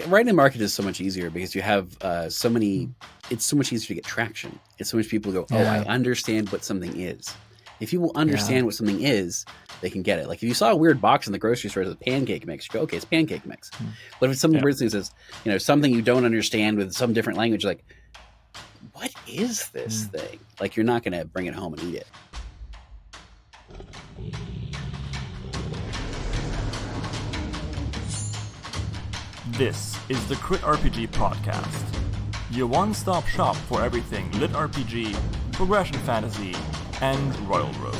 writing a market is so much easier because you have so many. It's so much easier to get traction. It's so much people go, oh, I Yeah, understand what something is. If people yeah, understand what something is, they can get it. Like if you saw a weird box in the grocery store as a pancake mix, you go, okay, it's pancake mix. mm, But if it's something yeah. weird thing says, something you don't understand with some different language, like, what is this Mm. thing? Like you're not going to bring it home and eat it. This is the litRPG podcast, your one-stop shop for everything litRPG, progression fantasy, and Royal Road.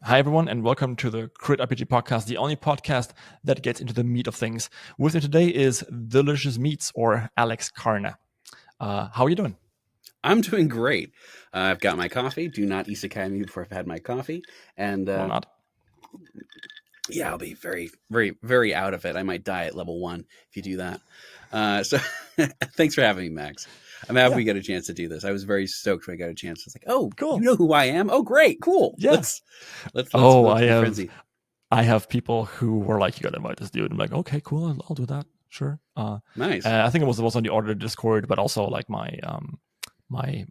Hi, everyone, and welcome to the litRPG podcast, the only podcast that gets into the meat of things. With me today is Delicious Meats, or Alex Karne. How are you doing? I'm doing great. I've got my coffee. Do not isekai me before I've had my coffee. And Why not? yeah, I'll be very, very, very out of it. I might die at level 1 if you do that. So thanks for having me, Max. I'm happy we got a chance to do this. I was very stoked when I got a chance. It's like, oh, you Cool. know who I am? Oh, great, cool. Yeah. Let's Oh, be frenzy. I have people who were like, "You got to invite this dude." I'm like, "Okay, cool. I'll do that. Sure." Nice. I think it was on the order Discord, but also like my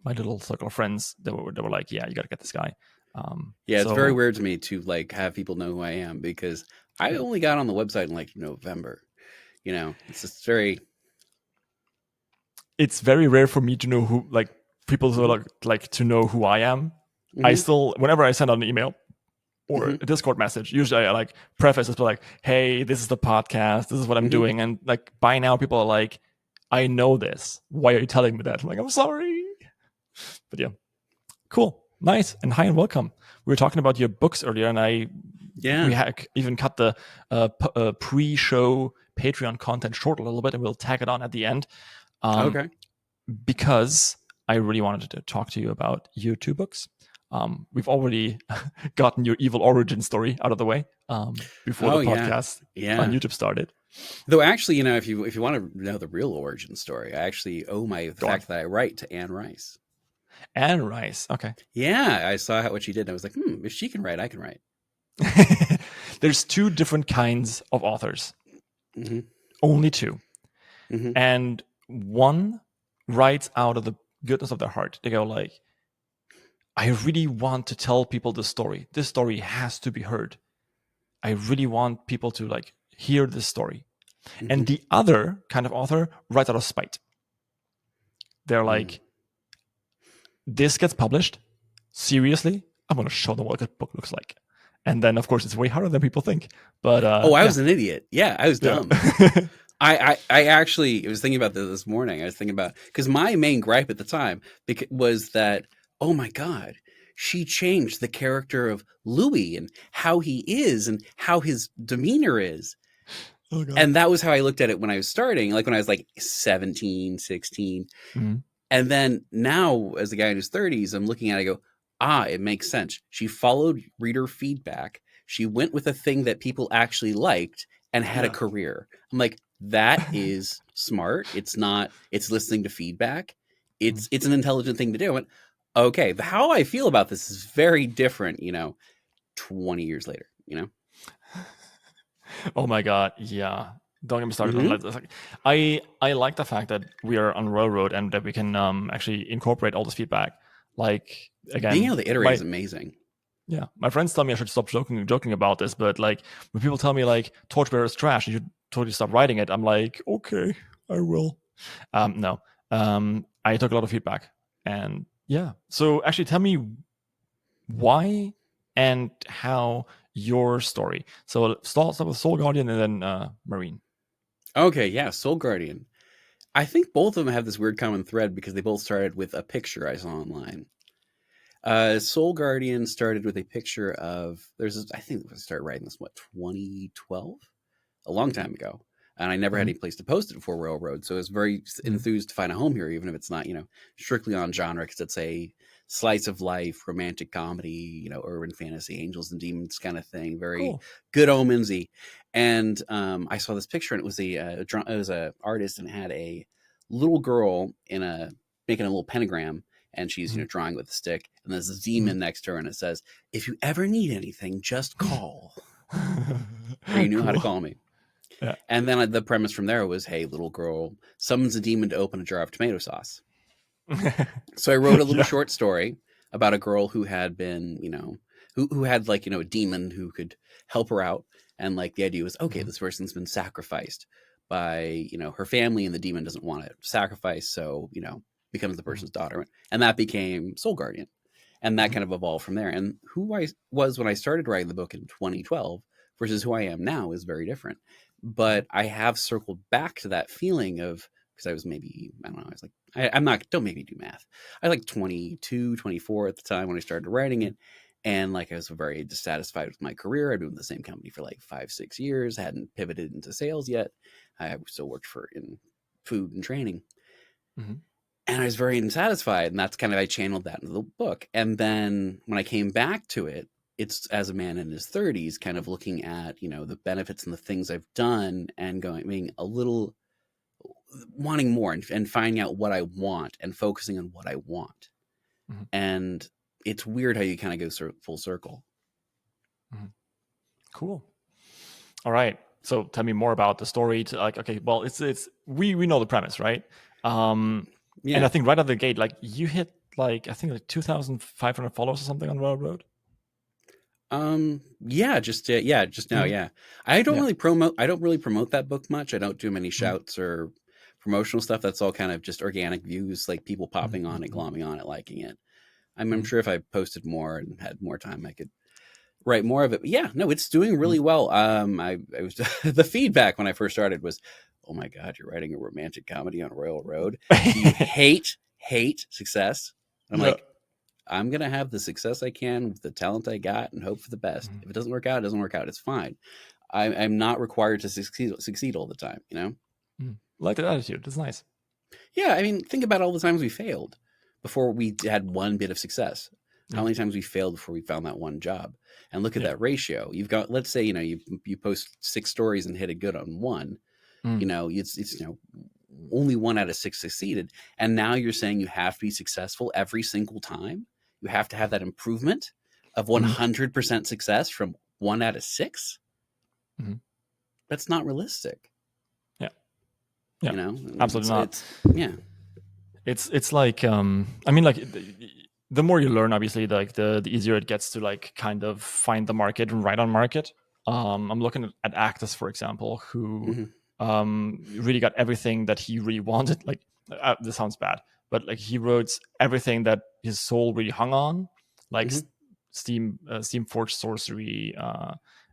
little circle of friends that were like, "Yeah, you got to get this guy." Yeah, it's very So weird to me to like have people know who I am because I only got on the website in like November. It's just very. it's very rare for me to know who, like, people who like to know who I am. I Mhm, still, whenever I send out an email or mhm. a Discord message, usually I like preface it with like, "Hey, this is the podcast. This is what I'm Mhm. doing." And like by now, people are like, "I know this. Why are you telling me that?" I'm like, "I'm sorry." But yeah, cool, nice, and hi and welcome. We were talking about your books earlier, and we Yeah. even cut the pre-show Patreon content short a little bit, and we'll tag it on at the end. Okay. Because I really wanted to talk to you about your two books. We've already gotten your evil origin story out of the way before the Oh yeah. podcast on Yeah. YouTube started. Though actually, if you want to know the real origin story, I actually owe the Go on. fact that I write to Anne Rice. And Rice. Okay. Yeah, I saw what she did, and I was like, if she can write, I can write. There's two different kinds of authors. Hmm. Only two. Hmm. And one writes out of the goodness of their heart. They go like, I really want to tell people this story. This story has to be heard. I really want people to like hear this story. Hmm. And the other kind of author writes out of spite. They're like, this gets published. Seriously, I'm going to show them what a good book looks like. And then, of course, it's way harder than people think. But Oh, I yeah, was an idiot. Yeah, I was yeah, dumb. I actually was thinking about this morning. I was thinking about because my main gripe at the time was that, oh my God, she changed the character of Louis and how he is and how his demeanor is. oh god, And that was how I looked at it when I was starting, like when I was like 17, 16. Mhm. And then now, as a guy in his 30s, I'm looking at it, I go, it makes sense. She followed reader feedback. She went with a thing that people actually liked and had a Yeah. career. I'm like, that is smart. It's not, it's listening to feedback. It's an intelligent thing to do. I went, okay, how I feel about this is very different, 20 years later. Oh my god, yeah. Don't get me started on Mm-hmm. that. Like, I like the fact that we are on Railroad and that we can actually incorporate all this feedback. Like Being again, able to iterate is amazing. my friends tell me I should stop joking about this, but like when people tell me like Torchbearer is trash, you should totally stop writing it. I'm like, okay, I will. No, I took a lot of feedback, and yeah. So actually, tell me why and how your story. So start with Soul Guardian and then Marine. Okay, yeah, Soul Guardian. I think both of them have this weird common thread because they both started with a picture I saw online. Soul Guardian started with a picture of I think I started writing this 2012, a long time ago, and I never had Mhm. any place to post it before Railroad, so I was very Mhm. enthused to find a home here, even if it's not strictly on genre, because it's a slice of life, romantic comedy, urban fantasy, angels and demons kind of thing, very Cool. good omensy. And I saw this picture, and it was a artist, and it had a little girl making a little pentagram, and she's Mhm. drawing with a stick, and there's a Mhm. demon next to her, and it says, "If you ever need anything, just call," or you knew how to Cool. call me. Yeah. And then the premise from there was, hey, little girl summons a demon to open a jar of tomato sauce. So I wrote a little Yeah. short story about a girl who had been, who had like, a demon who could help her out. And like the idea was, okay, this person's been sacrificed by, her family, and the demon doesn't want to sacrifice. So, becomes the person's daughter. And that became Soul Guardian. And that kind of evolved from there. And who I was when I started writing the book in 2012 versus who I am now is very different. But I have circled back to that feeling of, because I was maybe, I don't know, I was like, I'm not, don't make me do math. I was like 22, 24 at the time when I started writing it. And like, I was very dissatisfied with my career. I'd been with the same company for like 5-6 years. I hadn't pivoted into sales yet. I still worked in food and training. And I was very unsatisfied. And that's kind of, I channeled that into the book. And then when I came back to it, it's as a man in his 30s, kind of looking at, the benefits and the things I've done and being a little wanting more and finding out what I want and focusing on what I want. And it's weird how you kind of go full circle. Cool. All right. So tell me more about the story. Okay, well, it's we know the premise, right? Yeah. And I think right out the gate, like you hit I think 2,500 followers or something on Railroad. Just now. Yeah. I don't really promote that book much. I don't do many shouts or promotional stuff. That's all kind of just organic views, like people popping on it, glomming on it, liking it. I'm sure if I posted more and had more time, I could write more of it. But yeah, no, it's doing really well. I was the feedback when I first started was, oh my God, you're writing a romantic comedy on Royal Road. Do you hate success? And I'm like, I'm going to have the success I can with the talent I got and hope for the best. If it doesn't work out, it doesn't work out. It's fine. I'm not required to succeed all the time, Like that attitude. That's nice. Yeah. I mean, think about all the times we failed before we had one bit of success. How many times we failed before we found that one job? And look at that ratio. You've got, let's say, you post 6 stories and hit it good on one, it's only 1 out of 6 succeeded. And now you're saying you have to be successful every single time. You have to have that improvement of 100% success from 1 out of 6. That's not realistic. Yeah. Absolutely not. It's like, I mean, like the more you learn, obviously, like the easier it gets to like kind of find the market and write on market. I'm looking at actors, for example, who really got everything that he really wanted. Like this sounds bad, but like he wrote everything that his soul really hung on, like steam forged sorcery,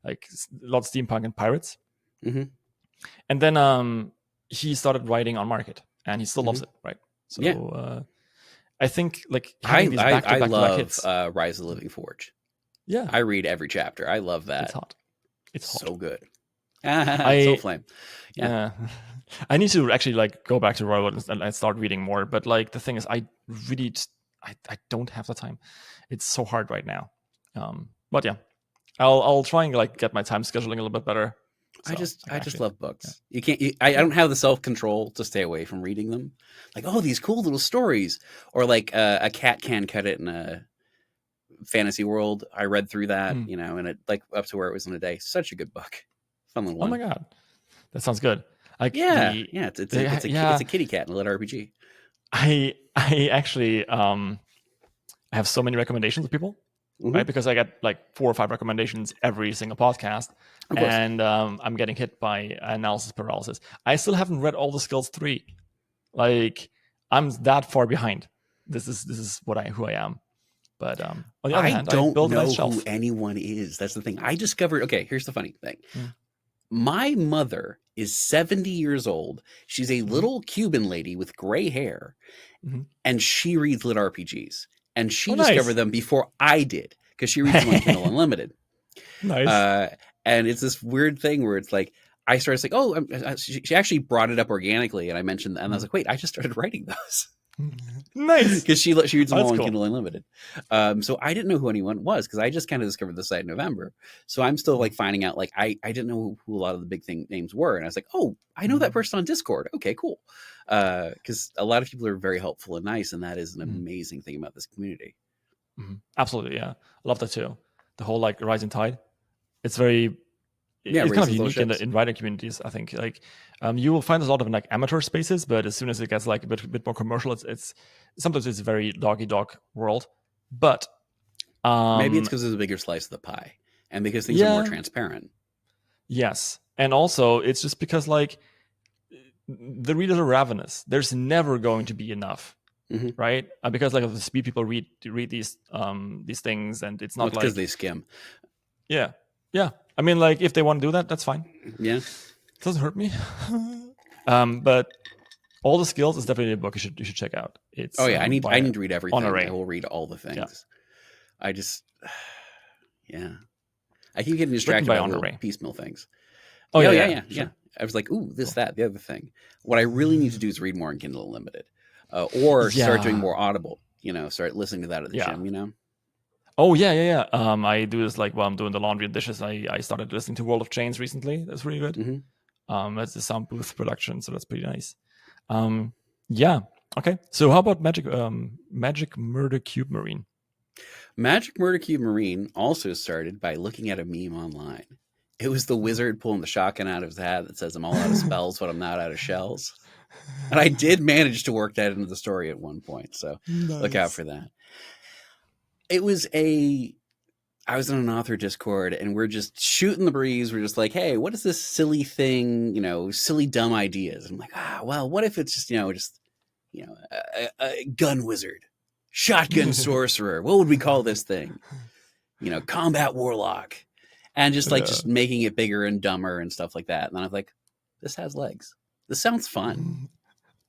like a lot of steampunk and pirates. And then he started writing on market, and he still loves it, right? So I think like having these back-to-back love hits. Rise of the Living Forge. Yeah, I read every chapter. I love that. It's hot. It's hot. So good. Soul Flame. Yeah. I need to actually like go back to Royal and start reading more. But like the thing is, I really I don't have the time. It's so hard right now. But yeah, I'll try and like get my time scheduling a little bit better. So, I just love books. You can't. I don't have the self-control to stay away from reading them. Like, oh, these cool little stories, or like a cat can cut it in a fantasy world. I read through that, and it like up to where it was in a day. Such a good book. Fun little one. Oh my God, that sounds good. Like it's a kitty cat in a litRPG. I actually I have so many recommendations of people. Right, because I get like 4 or 5 recommendations every single podcast, and I'm getting hit by analysis paralysis. I still haven't read all the Skills 3. Like I'm that far behind. This is who I am. But on the other hand, I don't build a know nice shelf. who anyone is. That's the thing. I discovered. Okay, here's the funny thing. My mother is 70 years old. She's a little Cuban lady with gray hair, and she reads litRPGs. And she discovered them before I did, because she reads them on Kindle Unlimited. Nice. And it's this weird thing where it's like, I started like, oh, she actually brought it up organically. And I mentioned, and I was like, wait, I just started writing those. Nice. Because she reads them all on Kindle Unlimited. So I didn't know who anyone was, because I just kind of discovered the site in November. So I'm still like finding out, like, I didn't know who a lot of the big names were. And I was like, oh, I know that person on Discord. Okay, cool. Because a lot of people are very helpful and nice. And that is an amazing thing about this community. Absolutely. Yeah. I love that too. The whole like rising tide. It's very it's kind of racing unique in ships. in writing communities. I think like you will find a lot of like amateur spaces, but as soon as it gets like a bit more commercial, it's sometimes it's a very dog world. But Maybe it's because there's a bigger slice of the pie, and because things are more yeah, transparent. yes, and also it's just because like the readers are ravenous. There's never going to be enough. Mm-hmm. Right? Because like of the speed people read these things, and it's Well, not it's because like they skim. yeah. I mean, like if they want to do that, that's fine. Yeah. It doesn't hurt me. But all the skills is definitely a book you should check out. It's Oh yeah, I need by to read everything. Honoré. I will read all the things. Yeah. I just yeah. I keep getting It's written distracted by by little Honoré. piecemeal things. Oh yeah. Sure. I was like, ooh, this, Cool. that, the other thing. What I really need to do is read more in Kindle Unlimited, or start doing more Audible. Start listening to that at the gym. Oh yeah. I do this like while I'm doing the laundry and dishes. I started listening to World of Chains recently. That's really good. Mm-hmm. That's the sound booth production, so that's pretty nice. Yeah. Okay. So how about Magic Murder Cube Marine? Magic Murder Cube Marine also started by looking at a meme online. It was the wizard pulling the shotgun out of his hat that says, "I'm all out of spells, but I'm not out of shells." And I did manage to work that into the story at one point, so look out for that. I was in an author Discord, and we're just shooting the breeze. We're just like, hey, what is this silly thing, silly, dumb ideas? And I'm like, well, what if it's just, a gun wizard, shotgun sorcerer? What would we call this thing? Combat warlock. And just making it bigger and dumber and stuff like that. And then I was like, this has legs. This sounds fun.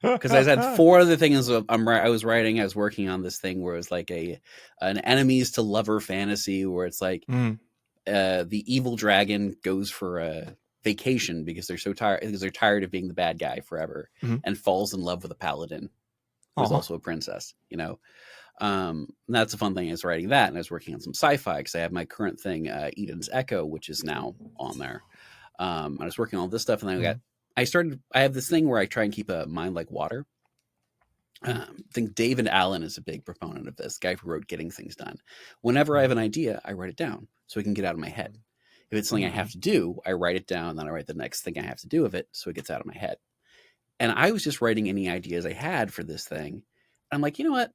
Because I had 4 other things I was writing. I was working on this thing where it was like an enemies to lover fantasy, where it's like the evil dragon goes for a vacation because they're so tired, because they're tired of being the bad guy forever, and falls in love with a paladin who's also a princess. That's a fun thing. I was writing that, and I was working on some sci-fi because I have my current thing, Eden's Echo, which is now on there. I was working on all this stuff, and then I have this thing where I try and keep a mind like water. I think David Allen is a big proponent of this, guy who wrote Getting Things Done. Whenever I have an idea, I write it down so it can get out of my head. If it's something I have to do, I write it down, then I write the next thing I have to do with it so it gets out of my head. And I was just writing any ideas I had for this thing. I'm like, you know what?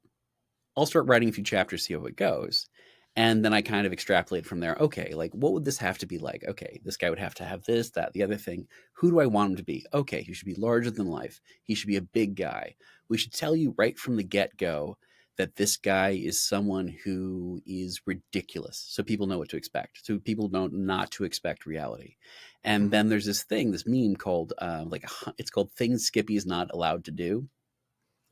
I'll start writing a few chapters, see how it goes. And then I kind of extrapolate from there. Okay, like what would this have to be like? Okay, this guy would have to have this, that, the other thing. Who do I want him to be? Okay, he should be larger than life. He should be a big guy. We should tell you right from the get-go that this guy is someone who is ridiculous. So people know what to expect. So people know not to expect reality. And then there's this thing, this meme called it's called Things Skippy is Not Allowed to Do.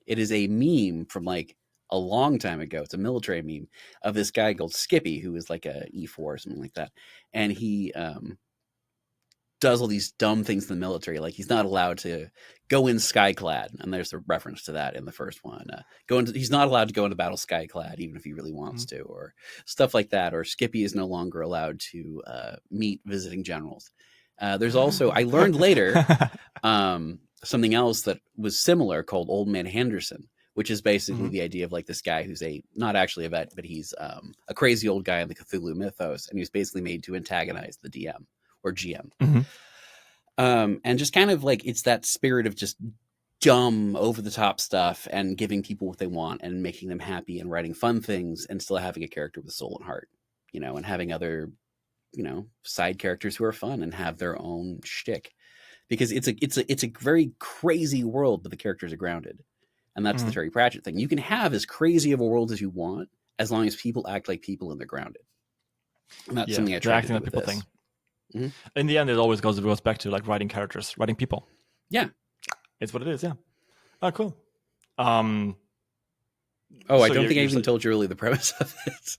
It is a meme from like a long time ago. It's a military meme of this guy called Skippy, who is like a E4 or something like that. And he does all these dumb things in the military. Like he's not allowed to go in skyclad. And there's a reference to that in the first one. He's not allowed to go into battle skyclad, even if he really wants to, or stuff like that. Or Skippy is no longer allowed to meet visiting generals. There's also, I learned later, something else that was similar called Old Man Henderson, which is basically the idea of like this guy who's not actually a vet, but he's a crazy old guy in the Cthulhu mythos. And he was basically made to antagonize the DM or GM. And just kind of like, it's that spirit of just dumb, over the top stuff and giving people what they want and making them happy and writing fun things and still having a character with soul and heart, and having other, side characters who are fun and have their own shtick, because it's a very crazy world, but the characters are grounded. And that's the Terry Pratchett thing. You can have as crazy of a world as you want, as long as people act like people and they're grounded. And that's something I try to do with this. In the end, it always goes back to like writing characters, writing people. Yeah, it's what it is. Yeah. Oh, cool. I don't think I even told you really the premise of it.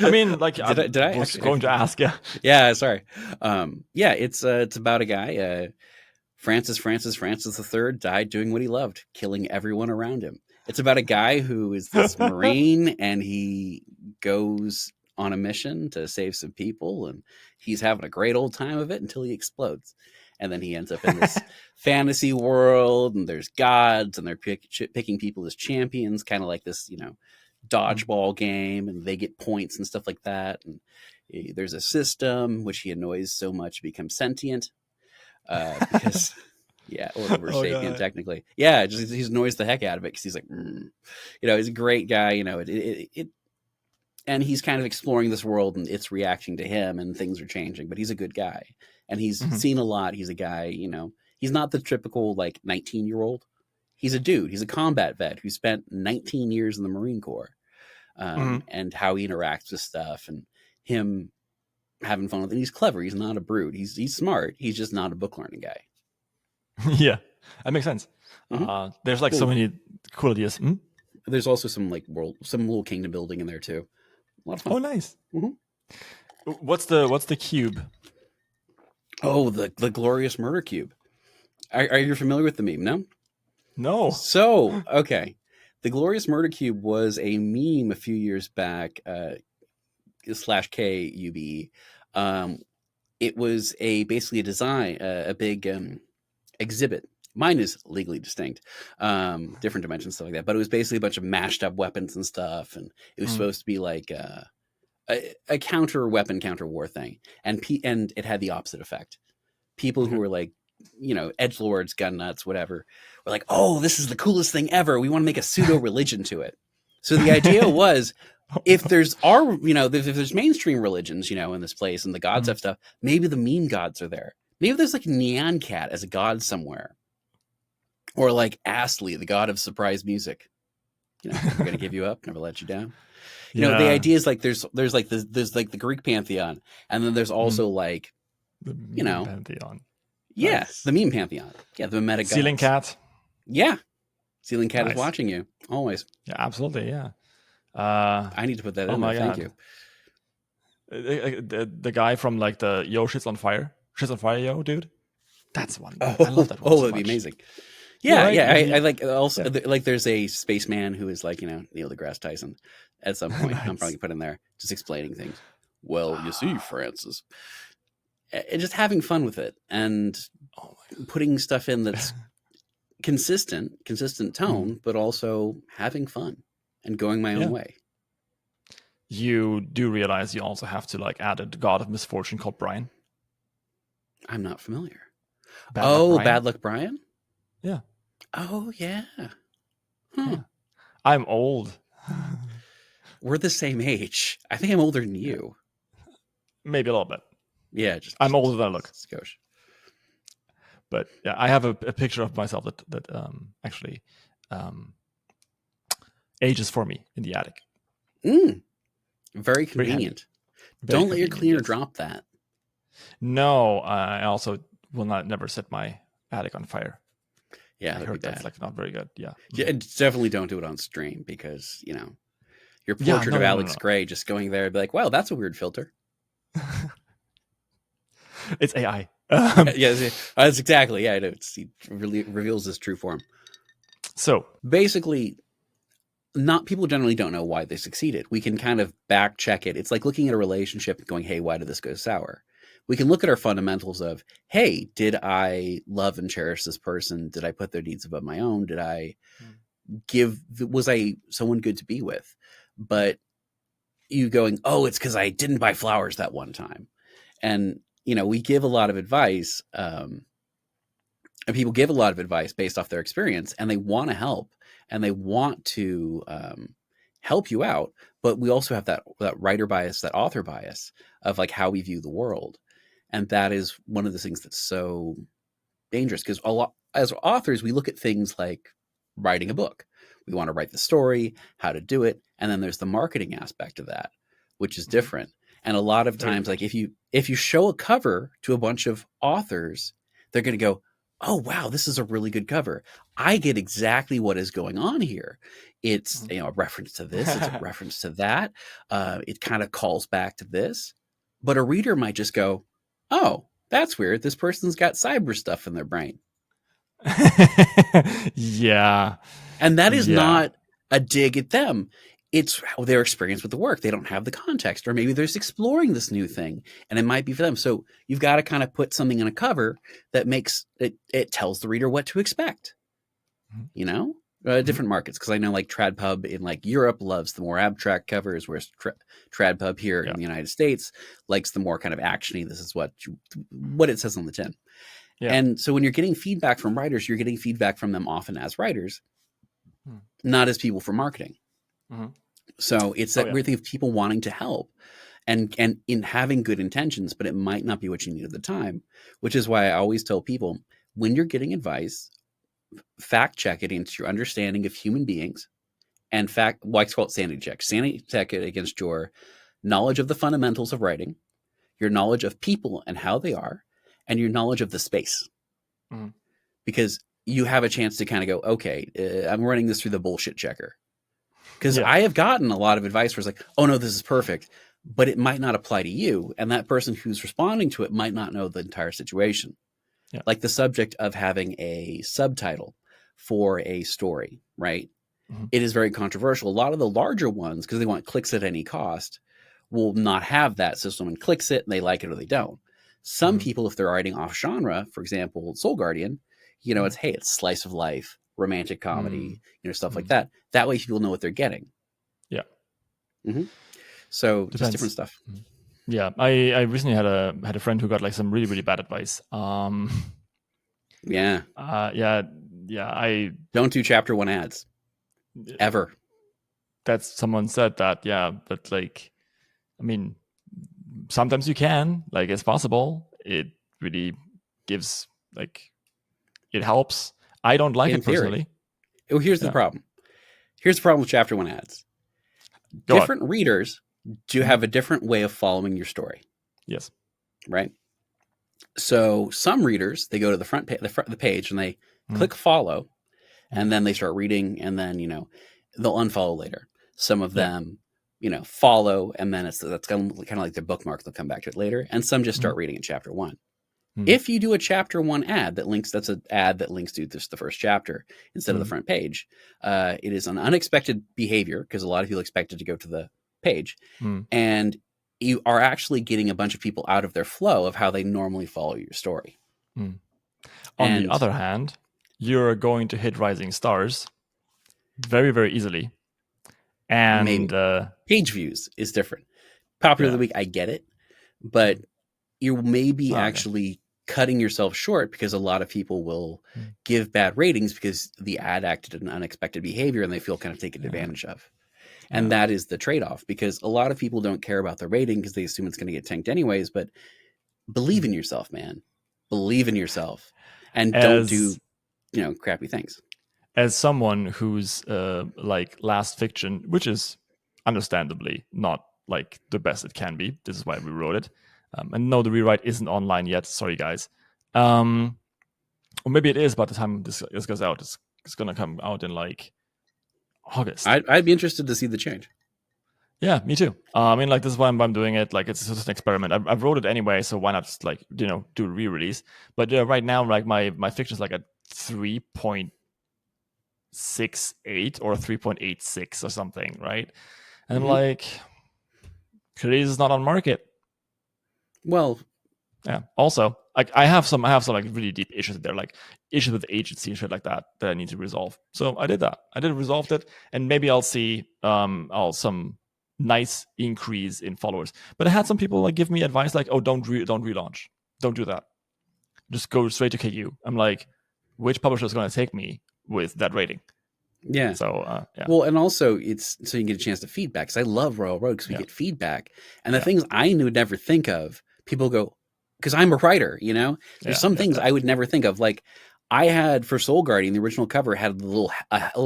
I mean, like, did I was going to ask? Yeah. Yeah. Sorry. It's about a guy. Francis III died doing what he loved, killing everyone around him. It's about a guy who is this Marine, and he goes on a mission to save some people, and he's having a great old time of it until he explodes. And then he ends up in this fantasy world, and there's gods, and they're picking people as champions, kind of like this, dodgeball game, and they get points and stuff like that. And There's a system which he annoys so much becomes sentient because yeah, or Oh sapient god. technically. Yeah, just he annoys the heck out of it because he's like, he's a great guy. And he's kind of exploring this world and it's reacting to him and things are changing. But he's a good guy and he's seen a lot. He's a guy, he's not the typical like 19-year-old. He's a dude. He's a combat vet who spent 19 years in the Marine Corps. And how he interacts with stuff and him having fun with it. And he's clever. He's not a brute. He's smart. He's just not a book learning guy. Yeah, that makes sense. There's like so many cool ideas. There's also some like some little kingdom building in there too. A lot of fun. Oh, nice. What's the cube? Oh, the glorious murder cube. Are you familiar with the meme? No. No. So okay. The Glorious Murder Cube was a meme a few years back, /KUBE. It was basically a design, a big exhibit. Mine is legally distinct, different dimensions, stuff like that. But it was basically a bunch of mashed up weapons and stuff. And it was supposed to be like a counter weapon, counter war thing. And it had the opposite effect. People who were like, edgelords, gun nuts, whatever. We're like, oh, this is the coolest thing ever. We want to make a pseudo religion to it. So the idea was, if there's if there's mainstream religions, in this place and the gods have stuff, maybe the meme gods are there. Maybe there's like Nyan Cat as a god somewhere, or like Astley, the god of surprise music. Never gonna give you up, never let you down. The idea is like there's like the Greek pantheon, and then there's also like the pantheon. Yeah, Nice. the meme pantheon. Yeah, the meta gods. Ceiling cat. Yeah, Ceiling Cat Nice. is watching you always. Yeah, absolutely. Yeah. I need to put that in there. Thank you. The guy from like the Yo Shit's on Fire. Shit's on Fire, yo, dude. That's one. Oh, I love that one. Oh, so that'd be much. amazing. Yeah, right? yeah. I like also like there's a spaceman who is like Neil deGrasse Tyson at some point. Nice. I'm probably put in there just explaining things. Well, you see, Francis, and just having fun with it and putting stuff in that's consistent tone, but also having fun and going my own way. You do realize you also have to like add a god of misfortune called Brian. I'm not familiar. Bad Bad Luck Brian? Yeah. Oh, yeah. Yeah. I'm old. We're the same age. I think I'm older than you. Maybe a little bit. Yeah. I'm older than I look. Skosh. But yeah, I have a picture of myself that actually ages for me in the attic. Very convenient. Very Don't let your cleaner convenient, yes. drop that. No, I also will never set my attic on fire. Yeah, I that'd heard be that's bad. like not very good. Yeah. Yeah, and definitely don't do it on stream because, your portrait of Alex Gray just going there and be like, wow, that's a weird filter. It's AI. Yeah, that's exactly. Yeah, I know. He really reveals his true form. So basically, people generally don't know why they succeeded. We can kind of back check it. It's like looking at a relationship and going, hey, why did this go sour? We can look at our fundamentals of, hey, did I love and cherish this person? Did I put their needs above my own? Did I was I someone good to be with? But you going, oh, it's because I didn't buy flowers that one time. And, we give a lot of advice and people give a lot of advice based off their experience and they want to help and they want to help you out. But we also have that writer bias, that author bias of like how we view the world. And that is one of the things that's so dangerous because as authors, we look at things like writing a book. We want to write the story, how to do it. And then there's the marketing aspect of that, which is different. And a lot of times, like if you show a cover to a bunch of authors, they're going to go, oh, wow, this is a really good cover. I get exactly what is going on here. It's a reference to this. It's a reference to that. It kind of calls back to this. But a reader might just go, oh, that's weird. This person's got cyber stuff in their brain. Yeah. And that is not a dig at them. It's their experience with the work. They don't have the context, or maybe they're just exploring this new thing and it might be for them. So you've got to kind of put something in a cover that makes it tells the reader what to expect, Different markets, because I know like TradPub in like Europe loves the more abstract covers, whereas TradPub here Yeah. in the United States likes the more kind of actiony. This is what it says on the tin. Yeah. And so when you're getting feedback from writers, you're getting feedback from them often as writers, not as people for marketing. Mhm. So it's that yeah. weird thing of people wanting to help and in having good intentions, but it might not be what you need at the time, which is why I always tell people, when you're getting advice, fact check it into your understanding of human beings, and I call it sanity check. Sanity check it against your knowledge of the fundamentals of writing, your knowledge of people and how they are, and your knowledge of the space. Mhm. Because you have a chance to kind of go, okay, I'm running this through the bullshit checker. Because Yeah. I have gotten a lot of advice where it's like, oh no, this is perfect, but it might not apply to you. And that person who's responding to it might not know the entire situation. Yeah. Like the subject of having a subtitle for a story, right? Mhm. It is very controversial. A lot of the larger ones, because they want clicks at any cost, will not have that. So someone clicks it and they like it or they don't. Some Mhm. people, if they're writing off genre, for example, Soul Guardian, it's, hey, it's slice of life, romantic comedy, stuff like that. That way people know what they're getting. Yeah. Mm-hmm. So Depends. just different stuff. Yeah. I recently had a friend who got like some really, really bad advice. Yeah. Yeah. I Don't do chapter 1 ads ever. That's someone said that. Yeah. But like, I mean, sometimes you can, like, it's possible. It really gives, like, it helps. I don't like In it theory. personally. Oh, here's the problem. Here's the problem with chapter 1 ads. Go Different on. readers do have a different way of following your story. Yes. Right. So some readers, they go to the front the page and they click follow, and then they start reading, and then they'll unfollow later. Some of them follow, and then that's kind of like their bookmark. They'll come back to it later, and some just start reading in chapter 1. If you do a chapter 1 ad that's an ad that links to the first chapter instead of the front page, it is an unexpected behavior, because a lot of people expect it to go to the page, and you are actually getting a bunch of people out of their flow of how they normally follow your story. On the other hand, you're going to hit rising stars very, very easily. And maybe page views is different. Popular of the week, I get it, but you may be actually cutting yourself short, because a lot of people will give bad ratings because the ad acted an unexpected behavior and they feel kind of taken advantage of. And that is the trade-off, because a lot of people don't care about the rating because they assume it's going to get tanked anyways. But believe in yourself, man. Believe in yourself, and don't do crappy things. As someone who's like last fiction, which is understandably not like the best it can be, this is why we wrote it. And no, the rewrite isn't online yet. Sorry, guys. Or maybe it is by the time this goes out. It's going to come out in like August. I'd be interested to see the change. Yeah, me too. I mean, like, this is why I'm doing it. Like, it's just an experiment. I've wrote it anyway, so why not just like do a re-release? But right now, like my fiction is like a 3.68 or 3.86 or something, right? And I'm like, clearly this is not on market. Well, yeah. Also, like I have some like really deep issues there, like issues with agency and shit like that I need to resolve. So I did that. I resolved it, and maybe I'll see some nice increase in followers. But I had some people like give me advice like, oh, don't relaunch, don't do that, just go straight to KU. I'm like, which publisher is going to take me with that rating? Yeah. So well, and also it's so you can get a chance to feedback, because I love Royal Road because we get feedback, and the things I would never think of, people go, because I'm a writer, there's some things I would never think of. Like I had for Soul Guardian, the original cover had a little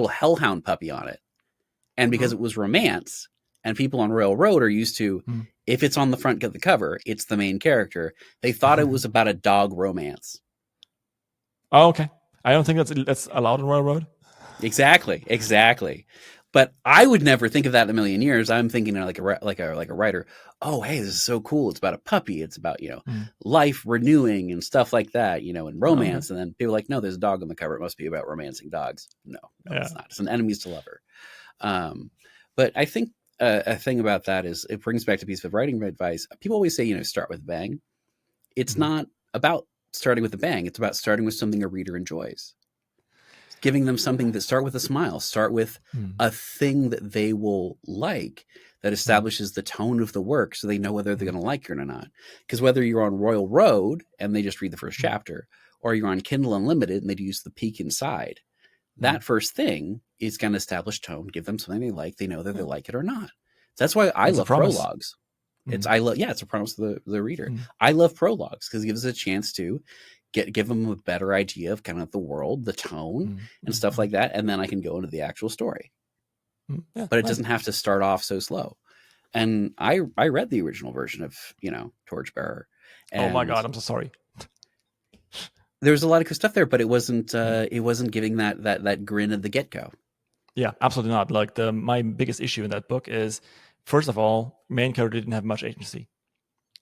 hellhound puppy on it, and because it was romance, and people on Royal Road are used to, if it's on the front of the cover, it's the main character. They thought it was about a dog romance. Oh, okay. I don't think that's allowed in Royal Road. Exactly. But I would never think of that in a million years. I'm thinking like a writer. Oh, hey, this is so cool. It's about a puppy. It's about life renewing and stuff like that. And romance. And then people are like, no, there's a dog on the cover. It must be about romancing dogs. No, it's not. It's an enemies to lover. But I think a thing about that is it brings back to a piece of writing advice. People always say start with a bang. It's not about starting with a bang. It's about starting with something a reader enjoys. giving them something that start with a smile, start with a thing that they will like, that establishes the tone of the work so they know whether they're going to like it or not. Because whether you're on Royal Road and they just read the first chapter, or you're on Kindle Unlimited and they use the peek inside, that first thing is going to establish tone, give them something they like. They know whether they like it or not. That's why I love prologues. It's a promise to the reader. I love prologues because it gives us a chance to give them a better idea of kind of the world, the tone, and stuff like that, and then I can go into the actual story. Yeah, but it doesn't have to start off so slow. And I read the original version of Torchbearer. Oh my god, I'm so sorry. There was a lot of good stuff there, but it wasn't giving that grin at the get go. Yeah, absolutely not. Like my biggest issue in that book is, first of all, main character didn't have much agency.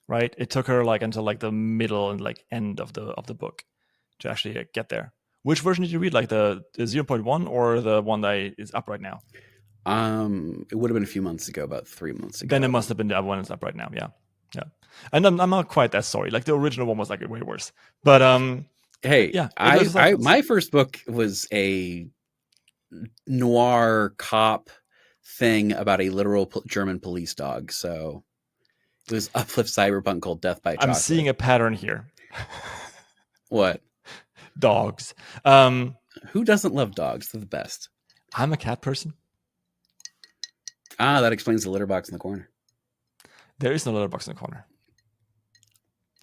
Right? It took her like until like the middle and like end of the book to actually get there. Which version did you read? Like the 0.1 or the one that is up right now? It would have been a few months ago, about 3 months ago. Then it must have been the one that's up right now. Yeah. And I'm not quite that sorry. Like the original one was like way worse. But hey, yeah, my first book was a noir cop thing about a literal German police dog. So it was uplift cyberpunk called Death by Chocolate. I'm seeing a pattern here. What? Dogs. Who doesn't love dogs? They're the best. I'm a cat person. That explains the litter box in the corner. There is no litter box in the corner.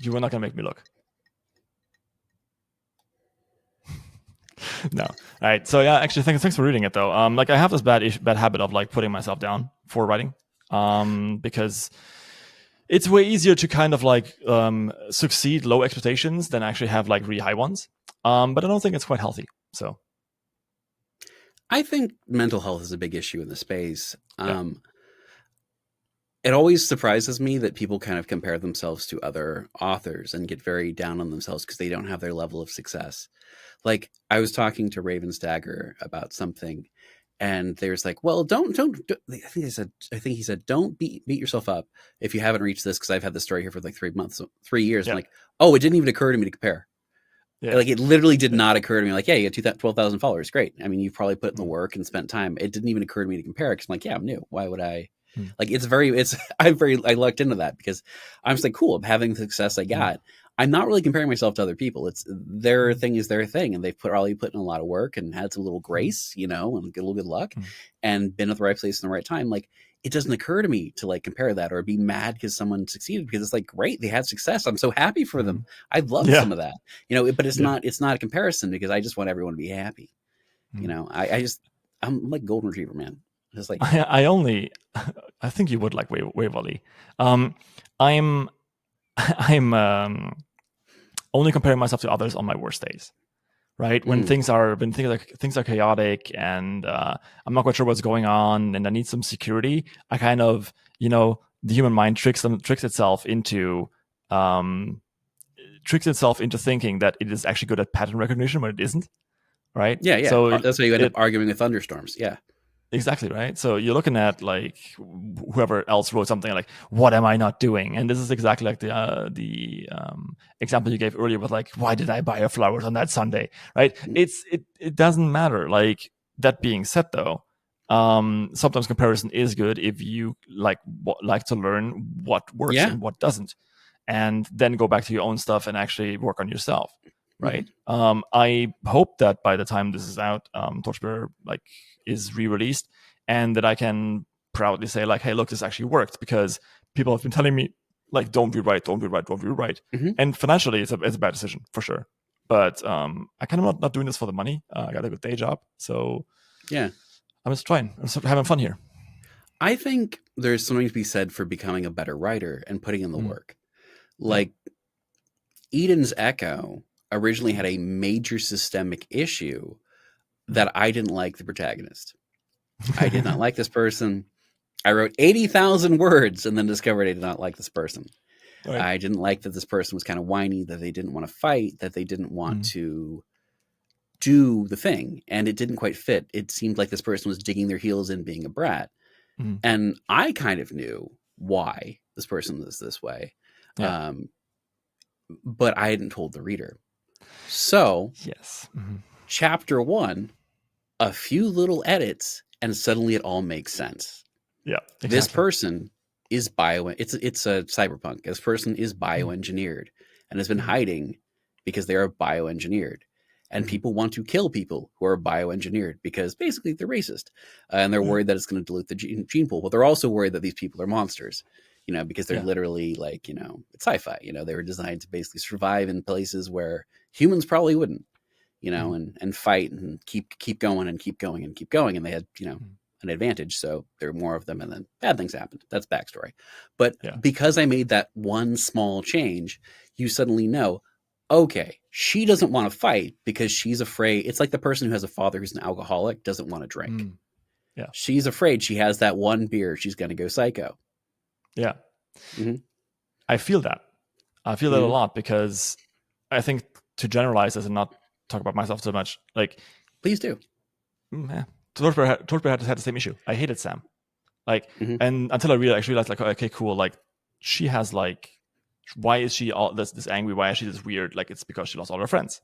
You were not going to make me look. No. All right. So yeah, actually, thanks for reading it though. Like I have this bad habit of like putting myself down for writing, because it's way easier to kind of like succeed low expectations than actually have like really high ones. But I don't think it's quite healthy. So I think mental health is a big issue in the space. It always surprises me that people kind of compare themselves to other authors and get very down on themselves because they don't have their level of success. Like I was talking to Raven Stagger about something, and there's like, well, don't I think he said, don't beat yourself up if you haven't reached this, because I've had this story here for like 3 years. Yeah. I'm like, oh, it didn't even occur to me to compare. Yeah. Like it literally did not occur to me. Like, yeah, you got 12,000 followers. Great. I mean, you've probably put in the work and spent time. It didn't even occur to me to compare, because I'm like, yeah, I'm new. Why would I? Like, I lucked into that because I'm just like, cool, I'm having the success I got. I'm not really comparing myself to other people. It's their thing is their thing. And they've probably put in a lot of work and had some little grace, and get a little good luck and been at the right place in the right time. Like, it doesn't occur to me to like compare that or be mad because someone succeeded, because it's like, great, they had success. I'm so happy for them. I'd love some of that, but it's not a comparison, because I just want everyone to be happy. I'm like golden retriever, man. Just like I think you would like Waverly. I'm only comparing myself to others on my worst days, right? When things are chaotic and I'm not quite sure what's going on and I need some security. I kind of, the human mind tricks itself into thinking that it is actually good at pattern recognition when it isn't, right? Yeah. So that's how you end up arguing with thunderstorms. Yeah. Exactly, right? So you're looking at like whoever else wrote something like, what am I not doing? And this is exactly like the example you gave earlier with like, why did I buy your flowers on that Sunday, right? It doesn't matter. Like, that being said though, sometimes comparison is good if you like to learn what works and what doesn't, and then go back to your own stuff and actually work on yourself. Right. I hope that by the time this is out, Torchbearer like is re-released, and that I can proudly say like, hey, look, this actually worked, because people have been telling me like, don't rewrite. And financially, it's a bad decision for sure. But I kind of not doing this for the money. I got a good day job, so yeah, I'm just having fun here. I think there's something to be said for becoming a better writer and putting in the work. Like Eden's Echo originally had a major systemic issue that I didn't like the protagonist. I did not like this person. I wrote 80,000 words and then discovered I did not like this person. Right. I didn't like that this person was kind of whiny, that they didn't want to fight, that they didn't want to do the thing, and it didn't quite fit. It seemed like this person was digging their heels in, being a brat. And I kind of knew why this person was this way. Yeah. But I hadn't told the reader. So, chapter 1 a few little edits, and suddenly it all makes sense. Yeah, exactly. This person is it's a cyberpunk. This person is bioengineered and has been hiding because they are bioengineered. And people want to kill people who are bioengineered because basically they're racist. And they're worried that it's going to dilute the gene pool. But they're also worried that these people are monsters, because they're literally like, it's sci-fi. They were designed to basically survive in places where humans probably wouldn't, and fight and keep going and keep going and keep going. And they had, an advantage. So there are more of them, and then bad things happened. That's backstory. But because I made that one small change, you suddenly know, okay, she doesn't want to fight because she's afraid. It's like the person who has a father who's an alcoholic doesn't want to drink. Yeah. She's afraid she has that one beer, she's going to go psycho. Yeah. I feel that. I feel that a lot, because I think, to generalize this and not talk about myself so much, like, please do. Torchbearer had the same issue. I hated Sam. Like, and until I realized, like, okay, cool. Like, she has, like, why is she all this angry? Why is she this weird? Like, it's because she lost all her friends,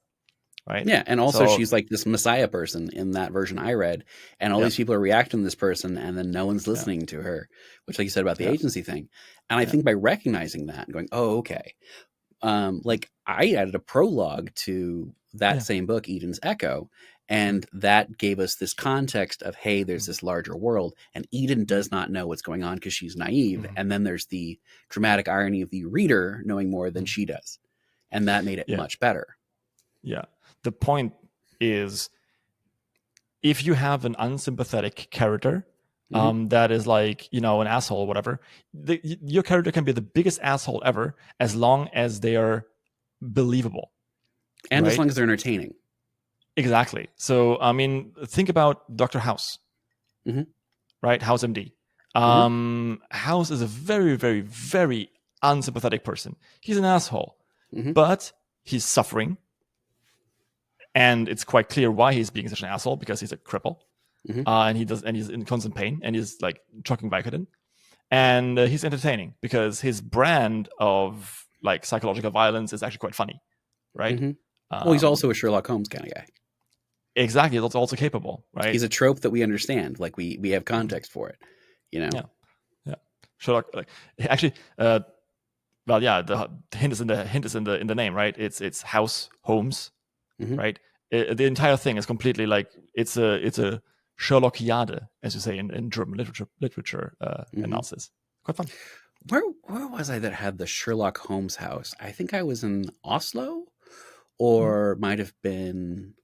right? Yeah, and also she's like this messiah person in that version I read, and all these people are reacting to this person, and then no one's listening to her, which, like you said about the agency thing. And I think by recognizing that and going, oh, okay, like I added a prologue to that same book, Eden's Echo, and that gave us this context of, hey, there's this larger world, and Eden does not know what's going on because she's naive. And then there's the dramatic irony of the reader knowing more than she does. And that made it much better. Yeah. The point is, if you have an unsympathetic character that is like, an asshole or whatever, your character can be the biggest asshole ever as long as they are believable. And as long as they're entertaining. Exactly. So, I mean, think about Dr. House, right? House MD. House is a very, very, very unsympathetic person. He's an asshole, but he's suffering. And it's quite clear why he's being such an asshole, because he's a cripple. And he's in constant pain, and he's like trucking Vicodin. And he's entertaining because his brand of like psychological violence is actually quite funny, right? Well, he's also a Sherlock Holmes kind of guy. Exactly. That's also capable, right? He's a trope that we understand. Like we have context for it, Yeah. Sherlock, like, actually, the hint is in the name, right? It's House Holmes, right? The entire thing is completely like it's a Sherlockiade, as you say in German literature analysis. Quite fun. Where was I that had the Sherlock Holmes house? I think I was in Oslo, or might have been.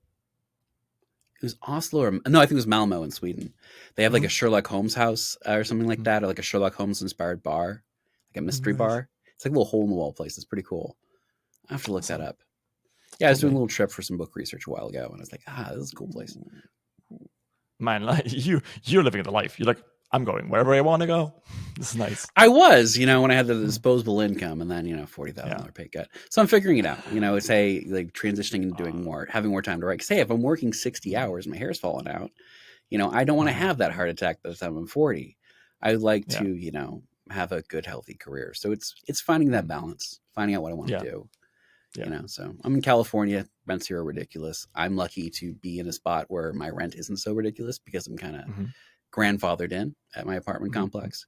It was Oslo, or no, I think it was Malmo in Sweden. They have like a Sherlock Holmes house or something like that, or like a Sherlock Holmes inspired bar, like a mystery bar. It's like a little hole in the wall place. It's pretty cool. I have to look that up. Yeah, I was doing a little trip for some book research a while ago, and I was like, this is a cool place. Man, like, you're living the life. You're like, I'm going wherever I want to go. This is nice. I was, when I had the disposable income, and then, $40,000 pay cut. So I'm figuring it out. It's like transitioning and doing more, having more time to write. Because hey, if I'm working 60 hours, my hair's falling out. I don't want to have that heart attack by the time I'm 40. I would like to, have a good, healthy career. So it's finding that balance, finding out what I want to do. So I'm in California. Rents here are ridiculous. I'm lucky to be in a spot where my rent isn't so ridiculous because I'm kind of grandfathered in at my apartment complex.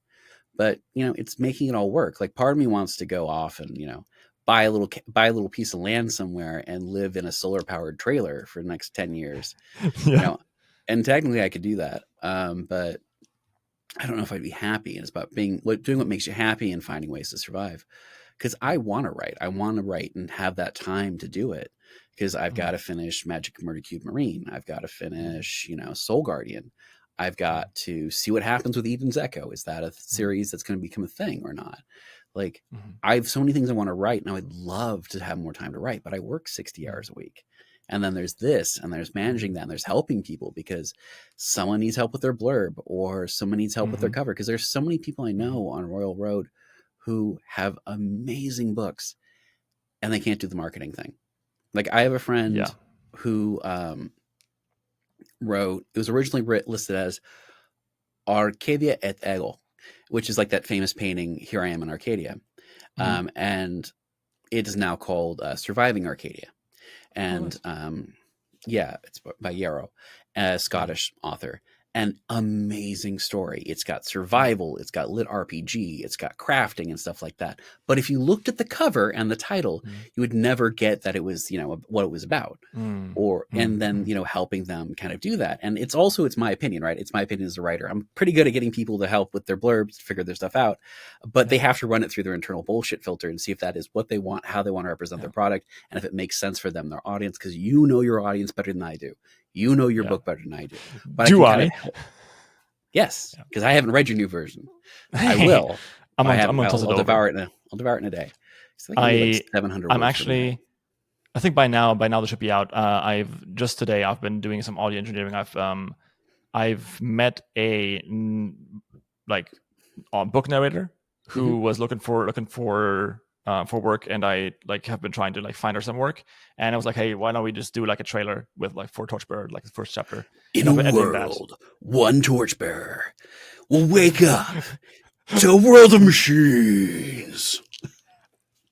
But it's making it all work. Like, part of me wants to go off and buy a little piece of land somewhere and live in a solar powered trailer for the next 10 years. And technically I could do that, but I don't know if I'd be happy. And it's about doing what makes you happy and finding ways to survive. Because I want to write. I want to write and have that time to do it. Because I've got to finish Magic Murder Cube Marine. I've got to finish, Soul Guardian. I've got to see what happens with Eden's Echo. Is that a series that's going to become a thing or not? Like, I have so many things I want to write, and I would love to have more time to write, but I work 60 hours a week. And then there's this, and there's managing that, and there's helping people because someone needs help with their blurb, or someone needs help with their cover. Because there's so many people I know on Royal Road who have amazing books, and they can't do the marketing thing. Like, I have a friend who wrote, it was originally listed as Arcadia et Ego, which is like that famous painting, Here I Am in Arcadia. And it is now called Surviving Arcadia. And Yeah, it's by Yarrow, a Scottish author. An amazing story. It's got survival, it's got lit RPG, it's got crafting and stuff like that. But if you looked at the cover and the title, you would never get that it was, what it was about. And then, helping them kind of do that. And it's my opinion, right? It's my opinion as a writer. I'm pretty good at getting people to help with their blurbs to figure their stuff out, but they have to run it through their internal bullshit filter and see if that is what they want, how they want to represent their product, and if it makes sense for them, their audience, because you know your audience better than I do. You know your book better than I do. But do I? Yes, because I haven't read your new version. I will. I'll devour it. I'll devour it in a day. It's like 700. I'm actually. I think by now this should be out. I've been doing some audio engineering. I've met a book narrator who was looking for work, and I have been trying to find her some work. And I was like, hey, why don't we just do a trailer with for Torchbearer, the first chapter. In a world, one torchbearer will wake up to a world of machines.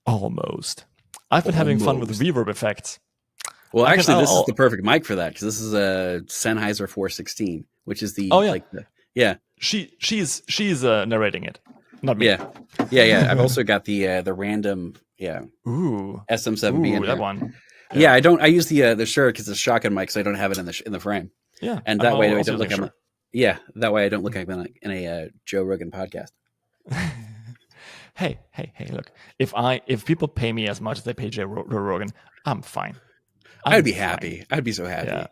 Almost. I've been having fun with reverb effects. Well, actually, this is the perfect mic for that, because this is a Sennheiser 416, which is the She's narrating it, not me. Yeah. I've also got the random SM7B in that one. Yeah, I don't. I use the Shure because it's a shotgun mic, so I don't have it in the frame. Yeah, and that way I don't look. That way I don't look like I'm in a Joe Rogan podcast. Hey, look, if people pay me as much as they pay Joe Rogan, I'm fine. I'd be happy. I'd be so happy. Yeah.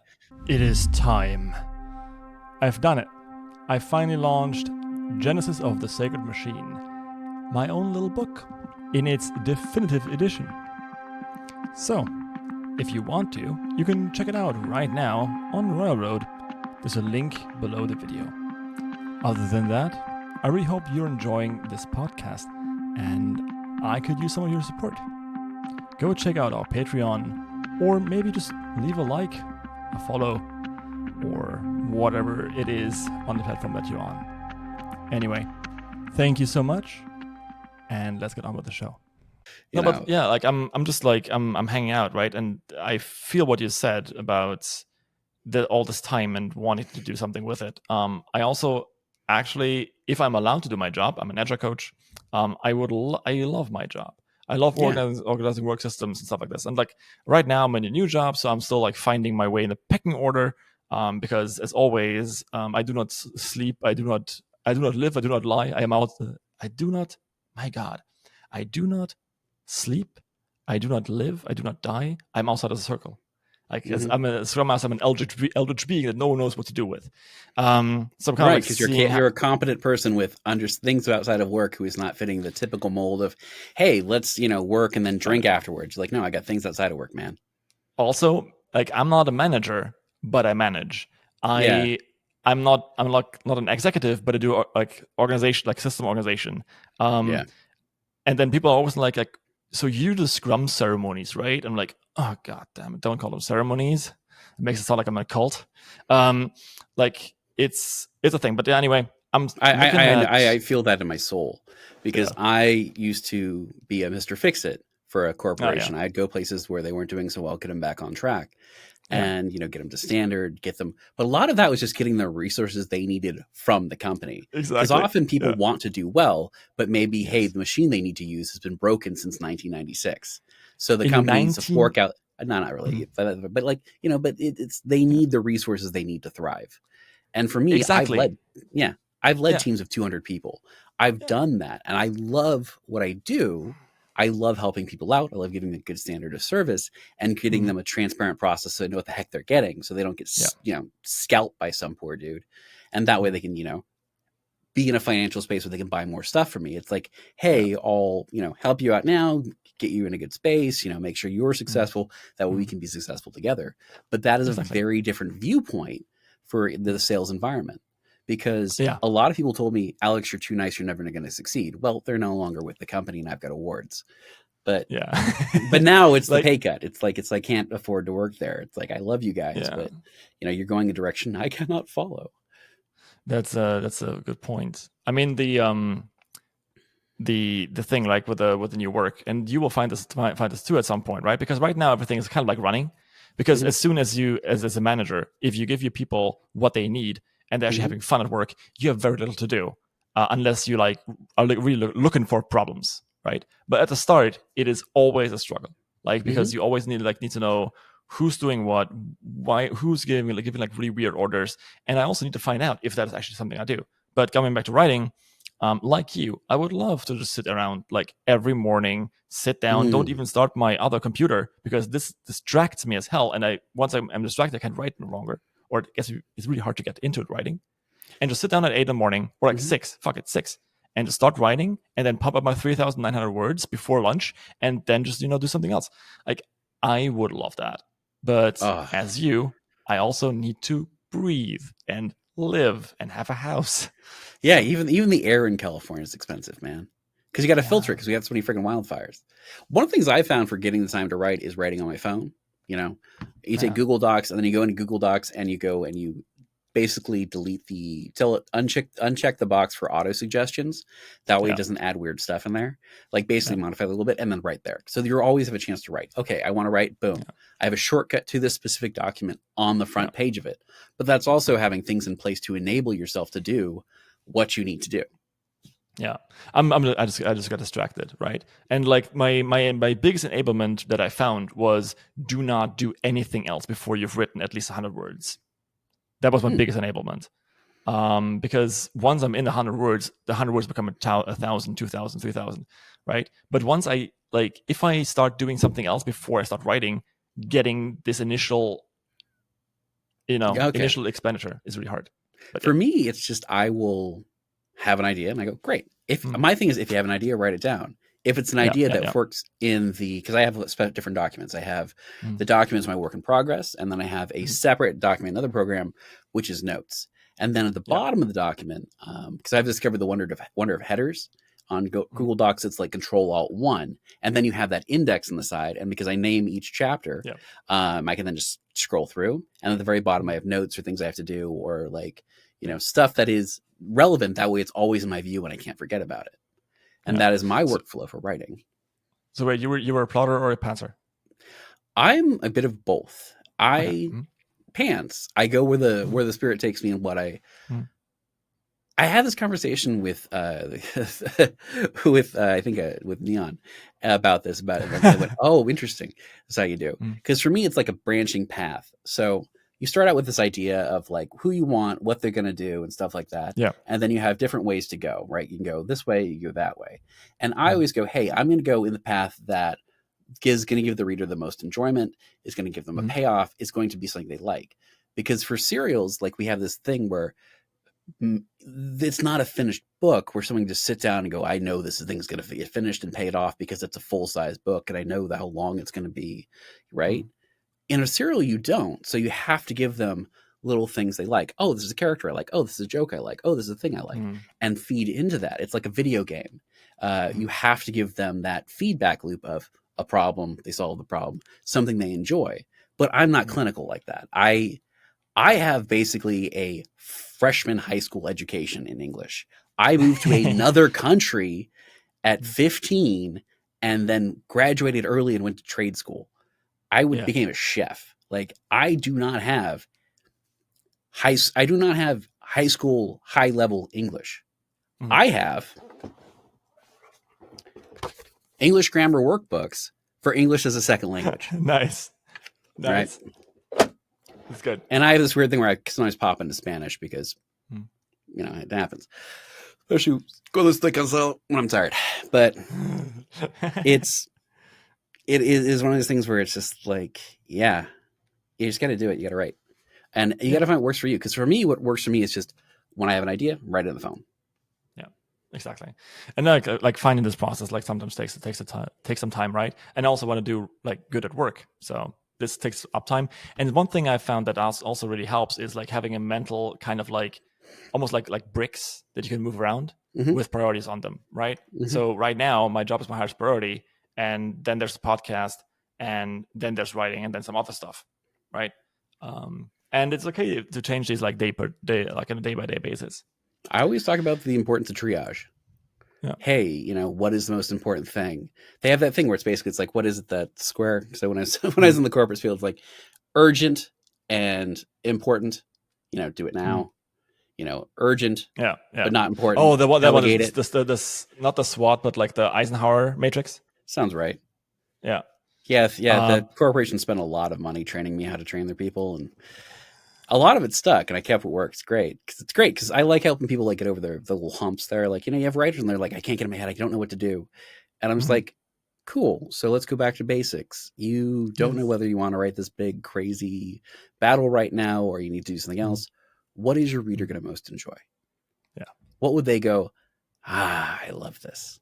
It is time. I've done it. I finally launched Genesis of the Sacred Machine, my own little book, in its definitive edition. So, if you want to, you can check it out right now on Royal Road. There's a link below the video. Other than that, I really hope you're enjoying this podcast, and I could use some of your support. Go check out our Patreon, or maybe just leave a like, a follow, or whatever it is on the platform that you're on. Anyway, thank you so much, and let's get on with the show. I'm hanging out, right? And I feel what you said about all this time and wanting to do something with it. I also actually, if I'm allowed to do my job, I'm an agile coach. I love my job. I love organizing work systems and stuff like this. And right now I'm in a new job, so I'm still finding my way in the pecking order. Because as always, I do not sleep. I do not live. I do not lie. I am out. I do not sleep. I do not live. I do not die. I'm outside of the circle. I'm a Scrum Master. I'm an eldritch being that no one knows what to do with. So I'm kind of because you're a competent person with things outside of work who is not fitting the typical mold of, hey, let's work and then drink afterwards. You're like, no, I got things outside of work, man. Also, I'm not a manager, but I manage. I'm not an executive, but I do organization, system organization. And then people are always like, so you do Scrum ceremonies, right? I'm like, oh god damn it, don't call them ceremonies. It makes it sound like I'm a cult. It's a thing. But anyway, I feel that in my soul, because I used to be a Mr. Fix-It for a corporation. I'd go places where they weren't doing so well, get them back on track. And get them to standard, get them. But a lot of that was just getting the resources they needed from the company. Exactly. Because often people want to do well, but maybe the machine they need to use has been broken since 1996. So the company needs to fork out. Not really, but but it's they need the resources they need to thrive. And for me, I've led teams of 200 people. I've done that, and I love what I do. I love helping people out. I love giving them a good standard of service and getting them a transparent process so they know what the heck they're getting, so they don't get scalped by some poor dude. And that way they can be in a financial space where they can buy more stuff from me. It's like, hey, I'll help you out now, get you in a good space, make sure you're successful. That way we can be successful together. But that is a very different viewpoint for the sales environment. Because a lot of people told me, Alex, you're too nice. You're never going to succeed. Well, they're no longer with the company, and I've got awards. But but now it's the pay cut. It's like I can't afford to work there. It's like I love you guys, but you're going a direction I cannot follow. That's a good point. I mean the thing with the new work, and you will find this too at some point, right? Because right now everything is kind of running, Because as soon as you, as a manager, if you give your people what they need and they're actually having fun at work, you have very little to do unless you like are really looking for problems, right? But at the start, it is always a struggle, like because you always need to know who's doing what, why, who's giving like really weird orders, and I also need to find out if that is actually something I do. But coming back to writing, like you, I would love to just sit around like every morning, sit down, don't even start my other computer because this distracts me as hell. And once I'm distracted, I can't write no longer. Or I guess it's really hard to get into it writing. And just sit down at 8 in the morning or like 6, fuck it, 6, and just start writing and then pop up my 3,900 words before lunch and then just, do something else. Like, I would love that. But as you, I also need to breathe and live and have a house. Yeah, even the air in California is expensive, man. Because you got to filter it because we have so many freaking wildfires. One of the things I found for getting the time to write is writing on my phone. You take Google Docs and then you go into Google Docs and you go and you basically delete uncheck the box for auto suggestions. That way it doesn't add weird stuff in there. Like basically modify it a little bit and then write there. So you always have a chance to write. Okay, I want to write, boom. I have a shortcut to this specific document on the front page of it. But that's also having things in place to enable yourself to do what you need to do. Yeah, I just got distracted, right? And like my biggest enablement that I found was do not do anything else before you've written at least 100 words. That was my biggest enablement. Because once I'm in the 100 words, the 100 words become 1,000, 2,000, 3,000, right? But once if I start doing something else before I start writing, getting this initial expenditure is really hard. But for me, it's just I will have an idea and I go, great. My thing is, if you have an idea, write it down. If it's an idea that works because I have different documents. I have the documents, my work in progress, and then I have a separate document, another program, which is notes. And then at the bottom of the document, because I've discovered the wonder of headers on Google Docs, it's like Control-Alt-1, and then you have that index on the side. And because I name each chapter, I can then just scroll through. And at the very bottom, I have notes or things I have to do, or like stuff that is relevant. That way, it's always in my view, and I can't forget about it. And that is my workflow for writing. So wait, you were a plotter or a pantser? I'm a bit of both. Pants. I go where the spirit takes me and what I had this conversation with with Neon about this. I went, oh, interesting. That's how you do. Because for me, it's like a branching path. So you start out with this idea of like who you want, what they're going to do and stuff like that. Yeah. And then you have different ways to go, right? You can go this way, you go that way. And I always go, hey, I'm going to go in the path that is going to give the reader the most enjoyment, is going to give them a payoff, is going to be something they like. Because for serials, like we have this thing where it's not a finished book where someone just sit down and go, I know this thing's going to get finished and paid off because it's a full-size book and I know how long it's going to be, right? In a serial, you don't. So you have to give them little things they like. Oh, this is a character I like. Oh, this is a joke I like. Oh, this is a thing I like. And feed into that. It's like a video game. You have to give them that feedback loop of a problem, they solve the problem, something they enjoy. But I'm not clinical like that. I have basically a freshman high school education in English. I moved to another country at 15 and then graduated early and went to trade school. I became a chef. Like I do not have high school high level English. I have English grammar workbooks for English as a second language. Nice. Right? That's good. And I have this weird thing where I sometimes pop into Spanish because it happens. Especially con estoy cansado when I'm tired. But it is one of those things where it's just like, you just got to do it. You got to write. And you got to find what works for you. Because for me, what works for me is just when I have an idea, write it on the phone. Yeah, exactly. And like finding this process, like sometimes takes some time, right? And I also want to do like good at work. So this takes up time. And one thing I found that also really helps is like having a mental kind of like, almost like bricks that you can move around with priorities on them, right? So right now, my job is my highest priority. And then there's the podcast, and then there's writing, and then some other stuff, right? And it's okay to change these like day per day, like on a day-by-day basis. I always talk about the importance of triage. Yeah. Hey, what is the most important thing? They have that thing where it's like, what is it that square? So when I was in the corporate field, it's like urgent and important, do it Mm. now. Urgent Yeah. but not important. Oh, that one delegate is it. this not the SWOT, but like the Eisenhower matrix. Sounds right. Yeah. Yeah. The corporation spent a lot of money training me how to train their people, and a lot of it stuck, and I kept what worked. It's great because I like helping people like get over the little humps there. Like, you have writers and they're like, I can't get in my head. I don't know what to do. And I'm just like, cool. So let's go back to basics. You don't know whether you want to write this big, crazy battle right now, or you need to do something else. What is your reader going to most enjoy? Yeah. What would they go, I love this.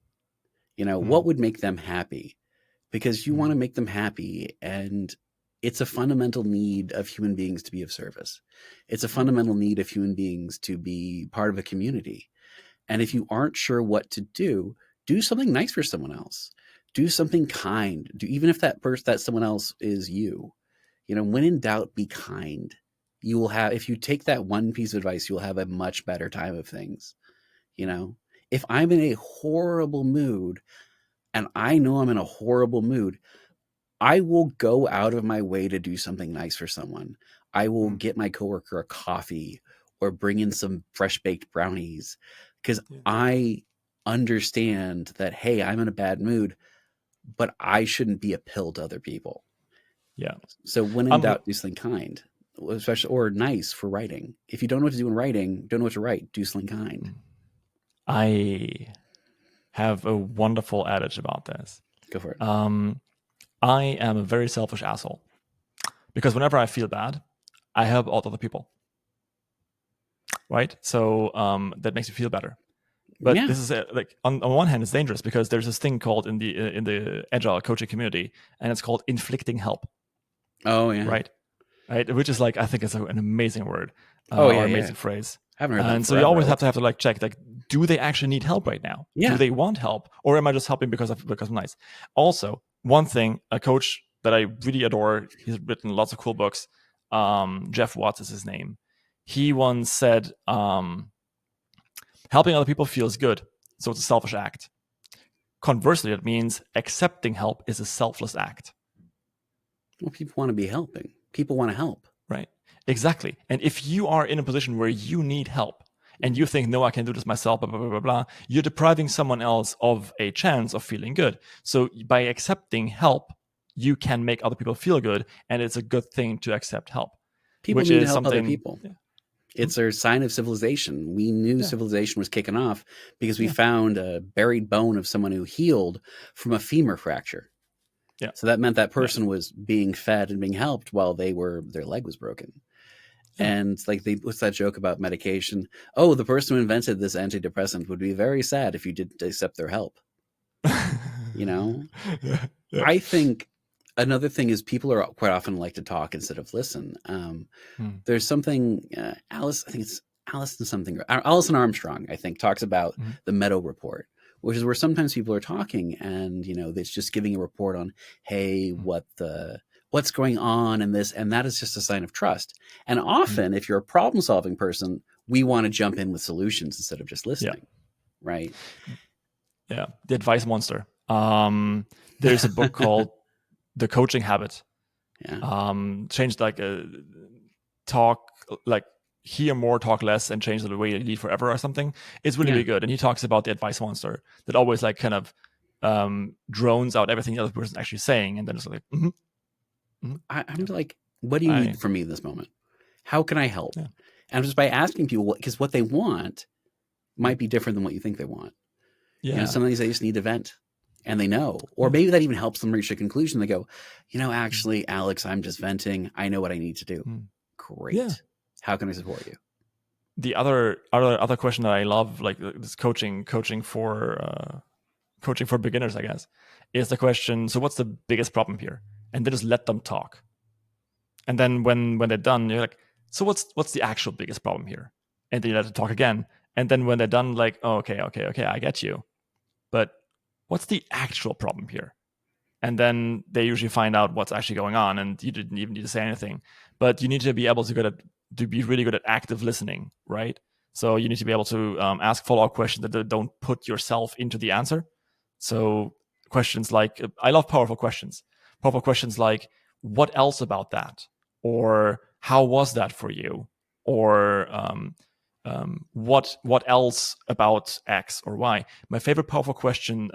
What would make them happy? Because you want to make them happy, and it's a fundamental need of human beings to be of service. It's a fundamental need of human beings to be part of a community. And if you aren't sure what to do something nice for someone else. Do something kind. Even if that someone else is you. When in doubt, be kind. You will have, if you take that one piece of advice, you'll have a much better time of things. If I'm in a horrible mood, and I know I'm in a horrible mood, I will go out of my way to do something nice for someone. I will get my coworker a coffee or bring in some fresh baked brownies because I understand that, hey, I'm in a bad mood, but I shouldn't be a pill to other people. Yeah. So when in doubt, do something kind, especially or nice for writing. If you don't know what to do in writing, don't know what to write, do something kind. I have a wonderful adage about this. Go for it. I am a very selfish asshole because whenever I feel bad, I help out other people. Right? So that makes me feel better. But this is like on one hand, it's dangerous because there's this thing called in the agile coaching community, and it's called inflicting help. Oh yeah. Right. Which is like, I think it's an amazing word. Amazing phrase. I haven't heard that. And so you always have to like check, like, do they actually need help right now? Yeah. Do they want help, or am I just helping because I'm nice? Also, one thing, a coach that I really adore, he's written lots of cool books. Jeff Watts is his name. He once said, helping other people feels good, so it's a selfish act. Conversely, it means accepting help is a selfless act. Well, people want to be helping. People want to help. Right. Exactly. And if you are in a position where you need help and you think, no, I can do this myself, blah, blah, blah, blah, blah, you're depriving someone else of a chance of feeling good. So by accepting help, you can make other people feel good. And it's a good thing to accept help. People need to help other people. Yeah. It's a sign of civilization. We knew civilization was kicking off because we found a buried bone of someone who healed from a femur fracture. Yeah. So that meant that person was being fed and being helped while their leg was broken. Yeah. And like what's that joke about medication? Oh, the person who invented this antidepressant would be very sad if you didn't accept their help. I think another thing is people are quite often like to talk instead of listen. There's something Allison Armstrong, I think, talks about the Meadow Report, which is where sometimes people are talking and, it's just giving a report on, hey, what's going on in this. And that is just a sign of trust. And often if you're a problem solving person, we want to jump in with solutions instead of just listening. Yeah. Right. Yeah. The Advice Monster. There's a book called The Coaching Habit. Yeah. Change hear more, talk less, and change the way you lead forever or something. It's really, really good. And he talks about the advice monster that always like kind of drones out everything the other person's actually saying. And then it's like, I'm like, what do you need from me in this moment? How can I help? Yeah. And just by asking people, because what they want might be different than what you think they want. Yeah. Sometimes they just need to vent and they know, or maybe that even helps them reach a conclusion. They go, actually, Alex, I'm just venting. I know what I need to do. Great. Yeah. How can I support you? The other question that I love, like this coaching for beginners, I guess, is the question, so what's the biggest problem here? And then just let them talk. And then when they're done, you're like, so what's the actual biggest problem here? And then you let them talk again. And then when they're done, like, oh, okay, I get you. But what's the actual problem here? And then they usually find out what's actually going on, and you didn't even need to say anything. But you need to be able to be really good at active listening, right? So you need to be able to ask follow-up questions that don't put yourself into the answer. So questions like, I love powerful questions. Powerful questions like, what else about that? or how was that for you, or what else about X or Y. My favorite powerful question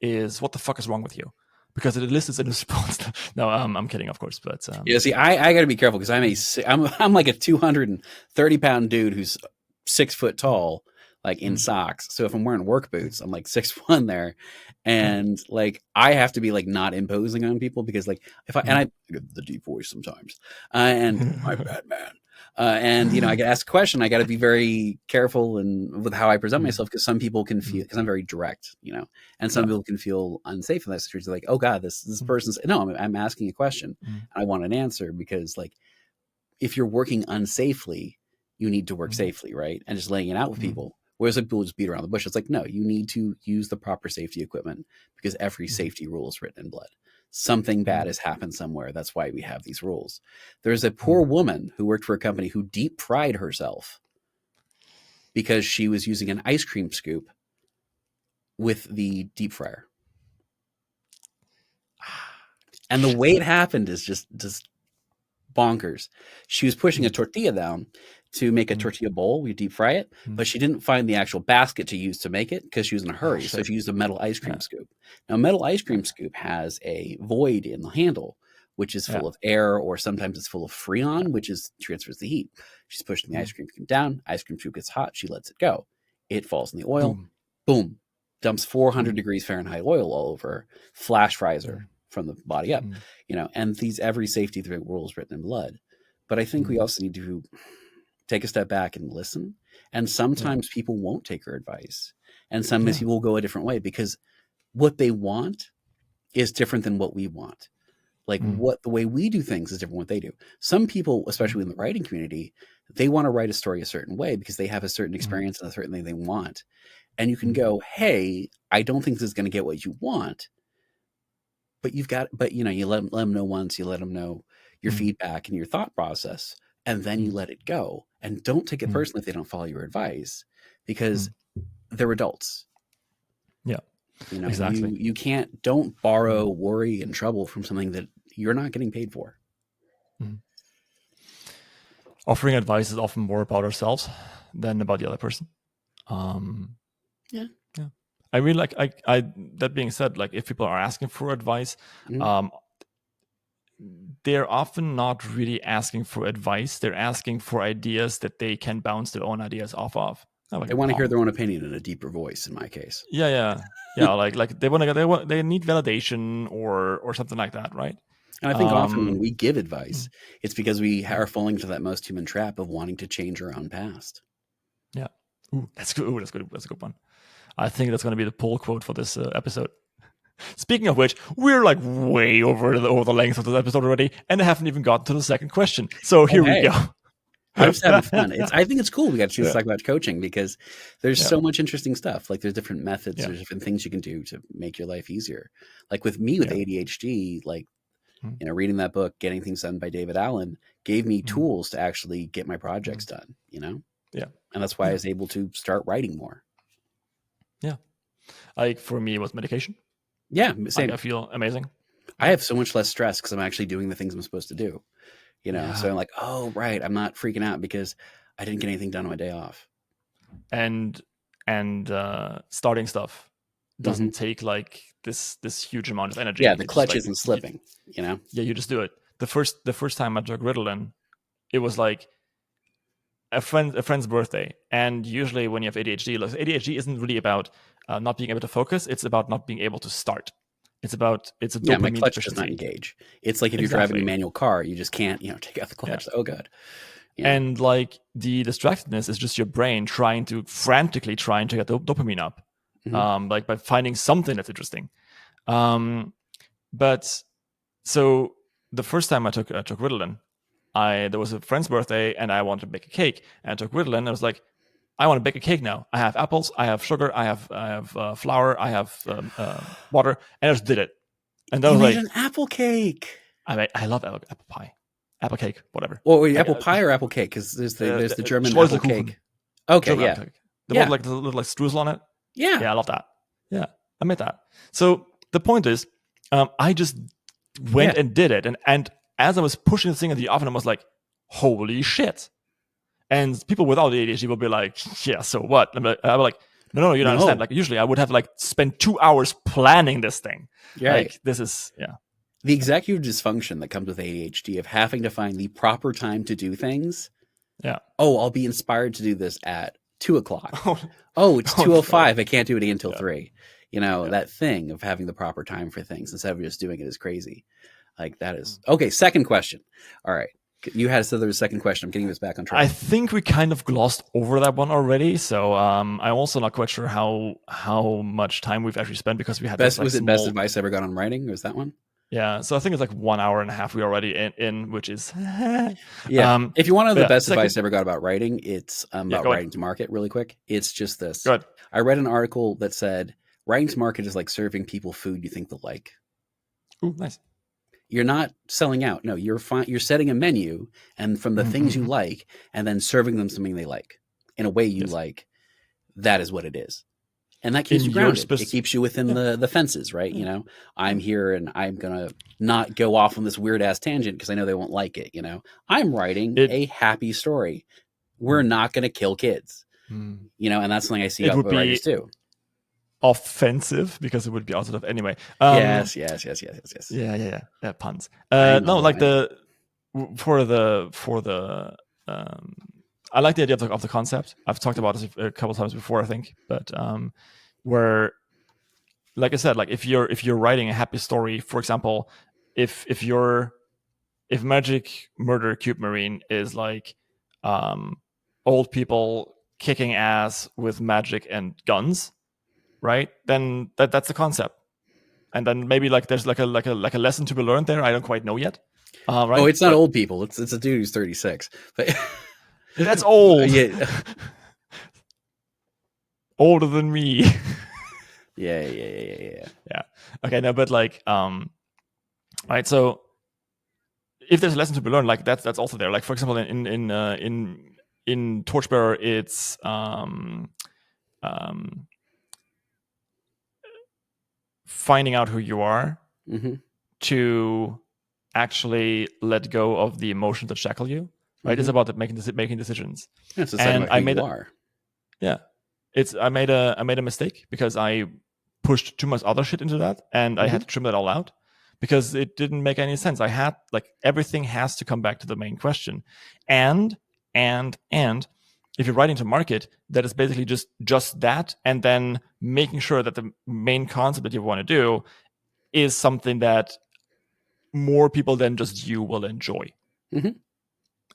is, what the fuck is wrong with you? Because it elicits a response. No, I'm kidding, of course, but Yeah, see, I got to be careful because I'm like a 230-pound dude who's 6 foot tall, like in socks. So if I'm wearing work boots, I'm like 6'1" there, and like I have to be like not imposing on people because like if I get the deep voice sometimes, and I'm Batman. And I get asked a question. I got to be very careful and with how I present myself because some people can feel because I'm very direct, and some people can feel unsafe in that situation. Like, oh God, this person's no. I'm asking a question. I want an answer because like if you're working unsafely, you need to work safely, right? And just laying it out with people. Whereas like, people just beat around the bush. It's like no, you need to use the proper safety equipment because every safety rule is written in blood. Something bad has happened somewhere. That's why we have these rules. There's a poor woman who worked for a company who deep fried herself because she was using an ice cream scoop with the deep fryer. And the way it happened is just bonkers. She was pushing a tortilla down to make a tortilla bowl. We deep fry it, but she didn't find the actual basket to use to make it because she was in a hurry. So she used a metal ice cream scoop. Now, metal ice cream scoop has a void in the handle, which is full of air, or sometimes it's full of freon, which transfers the heat. She's pushing the ice cream scoop down. Ice cream scoop gets hot. She lets it go. It falls in the oil. Boom. Dumps 400 degrees Fahrenheit oil all over her. Flash fries her from the body up. And every safety rule is written in blood. But I think we also need to take a step back and listen. And sometimes people won't take her advice. And sometimes people will go a different way because what they want is different than what we want. Like the way we do things is different than what they do. Some people, especially in the writing community, they want to write a story a certain way because they have a certain experience and a certain thing they want. And you can go, hey, I don't think this is going to get what you want. But you let them know once, you let them know your feedback and your thought process, and then you let it go. And don't take it personally if they don't follow your advice because they're adults. Yeah, exactly. Don't borrow worry and trouble from something that you're not getting paid for. Offering advice is often more about ourselves than about the other person. Yeah. I really like. I that being said, like if people are asking for advice, they're often not really asking for advice. They're asking for ideas that they can bounce their own ideas off of. Like they want to hear their own opinion in a deeper voice. In my case, yeah. Like they need validation or something like that, right? And I think often when we give advice, it's because we are falling into that most human trap of wanting to change our own past. Yeah. That's good. That's good. That's a good one. I think that's going to be the pull quote for this episode. Speaking of which, we're like way over the length of this episode already, and I haven't even gotten to the second question. So here we go. I'm just having fun. I think it's cool we got a chance to talk about coaching because there's so much interesting stuff. Like there's different methods, there's different things you can do to make your life easier. Like with me with ADHD, like reading that book, Getting Things Done by David Allen, gave me tools to actually get my projects done. Yeah, and that's why I was able to start writing more. Yeah, like for me, it was medication. Yeah, same. I feel amazing. I have so much less stress because I'm actually doing the things I'm supposed to do. So I'm like, oh right, I'm not freaking out because I didn't get anything done on my day off. And starting stuff doesn't take like this huge amount of energy. Yeah, the clutch isn't slipping. Yeah, you just do it. The first time I took Ritalin, it was like a friend's birthday. And usually when you have ADHD, ADHD isn't really about not being able to focus. It's about not being able to start. It's a dopamine my clutch deficiency. does not engage. It's like if you're driving a manual car, you just can't, take out the clutch. Oh god. Yeah. And like the distractedness is just your brain frantically trying to get the dopamine up, like by finding something that's interesting. But so the first time I took Ritalin, there was a friend's birthday and I wanted to bake a cake, and I took Ritalin and I was like, I want to bake a cake now. I have apples, I have sugar, I have flour, I have water, and I just did it. And that was made an apple cake. I love apple pie, apple cake, whatever. Well, wait, apple pie or apple cake? Because there's the German apple cake. Okay, German yeah. Cake. The one like the little like streusel on it. Yeah, I love that. Yeah, I made that. So the point is, I just went and did it, and as I was pushing the thing in the oven, I was like, holy shit. And people without ADHD will be like, yeah, so what? I'm like, no, you don't understand. Like usually I would have like spent 2 hours planning this thing. Right. Like this is, yeah. The executive dysfunction that comes with ADHD of having to find the proper time to do things. Yeah. Oh, I'll be inspired to do this at 2:00. Oh, it's 2:05. I can't do it again until 3. That thing of having the proper time for things instead of just doing it is crazy. Like that is okay. Second question. All right. You had said there was a second question. I'm getting this back on track. I think we kind of glossed over that one already. So I'm also not quite sure how much time we've actually spent because we had best advice ever got on writing? Was that one? Yeah, so I think it's like 1 hour and a half we already in which is yeah. If you want to know the best advice I ever got about writing, it's about writing to market. Really quick, it's just this. Good. I read an article that said writing to market is like serving people food you think they'll like. Ooh, nice. You're not selling out. No, you're setting a menu and from the things you like, and then serving them something they like in a way you like. That is what it is. And that keeps you grounded. It keeps you within the fences, right? Yeah. I'm here and I'm going to not go off on this weird ass tangent because I know they won't like it. I'm writing a happy story. We're not going to kill kids, and that's something I see about writers too. Offensive because it would be positive anyway. Yes. Yeah. Puns. No, like for the I like the idea of the concept. I've talked about this a couple times before, I think, but where, like I said, like if you're writing a happy story, for example, if Magic Murder Cube Marine is like old people kicking ass with magic and guns, right? Then that's the concept, and then maybe like there's like a lesson to be learned there. I don't quite know yet. Right? Oh, it's not old people. It's a dude who's 36. But that's old. Yeah. Older than me. Yeah. Okay, no, but like, right. So if there's a lesson to be learned, like that's also there. Like for example, in Torchbearer, it's finding out who you are to actually let go of the emotions that shackle you. Right, it's about making decisions. Yeah, it's and I made I made a mistake because I pushed too much other shit into that, and I had to trim that all out because it didn't make any sense. I had like everything has to come back to the main question, and if you're writing to market, that is basically just that, and then making sure that the main concept that you want to do is something that more people than just you will enjoy.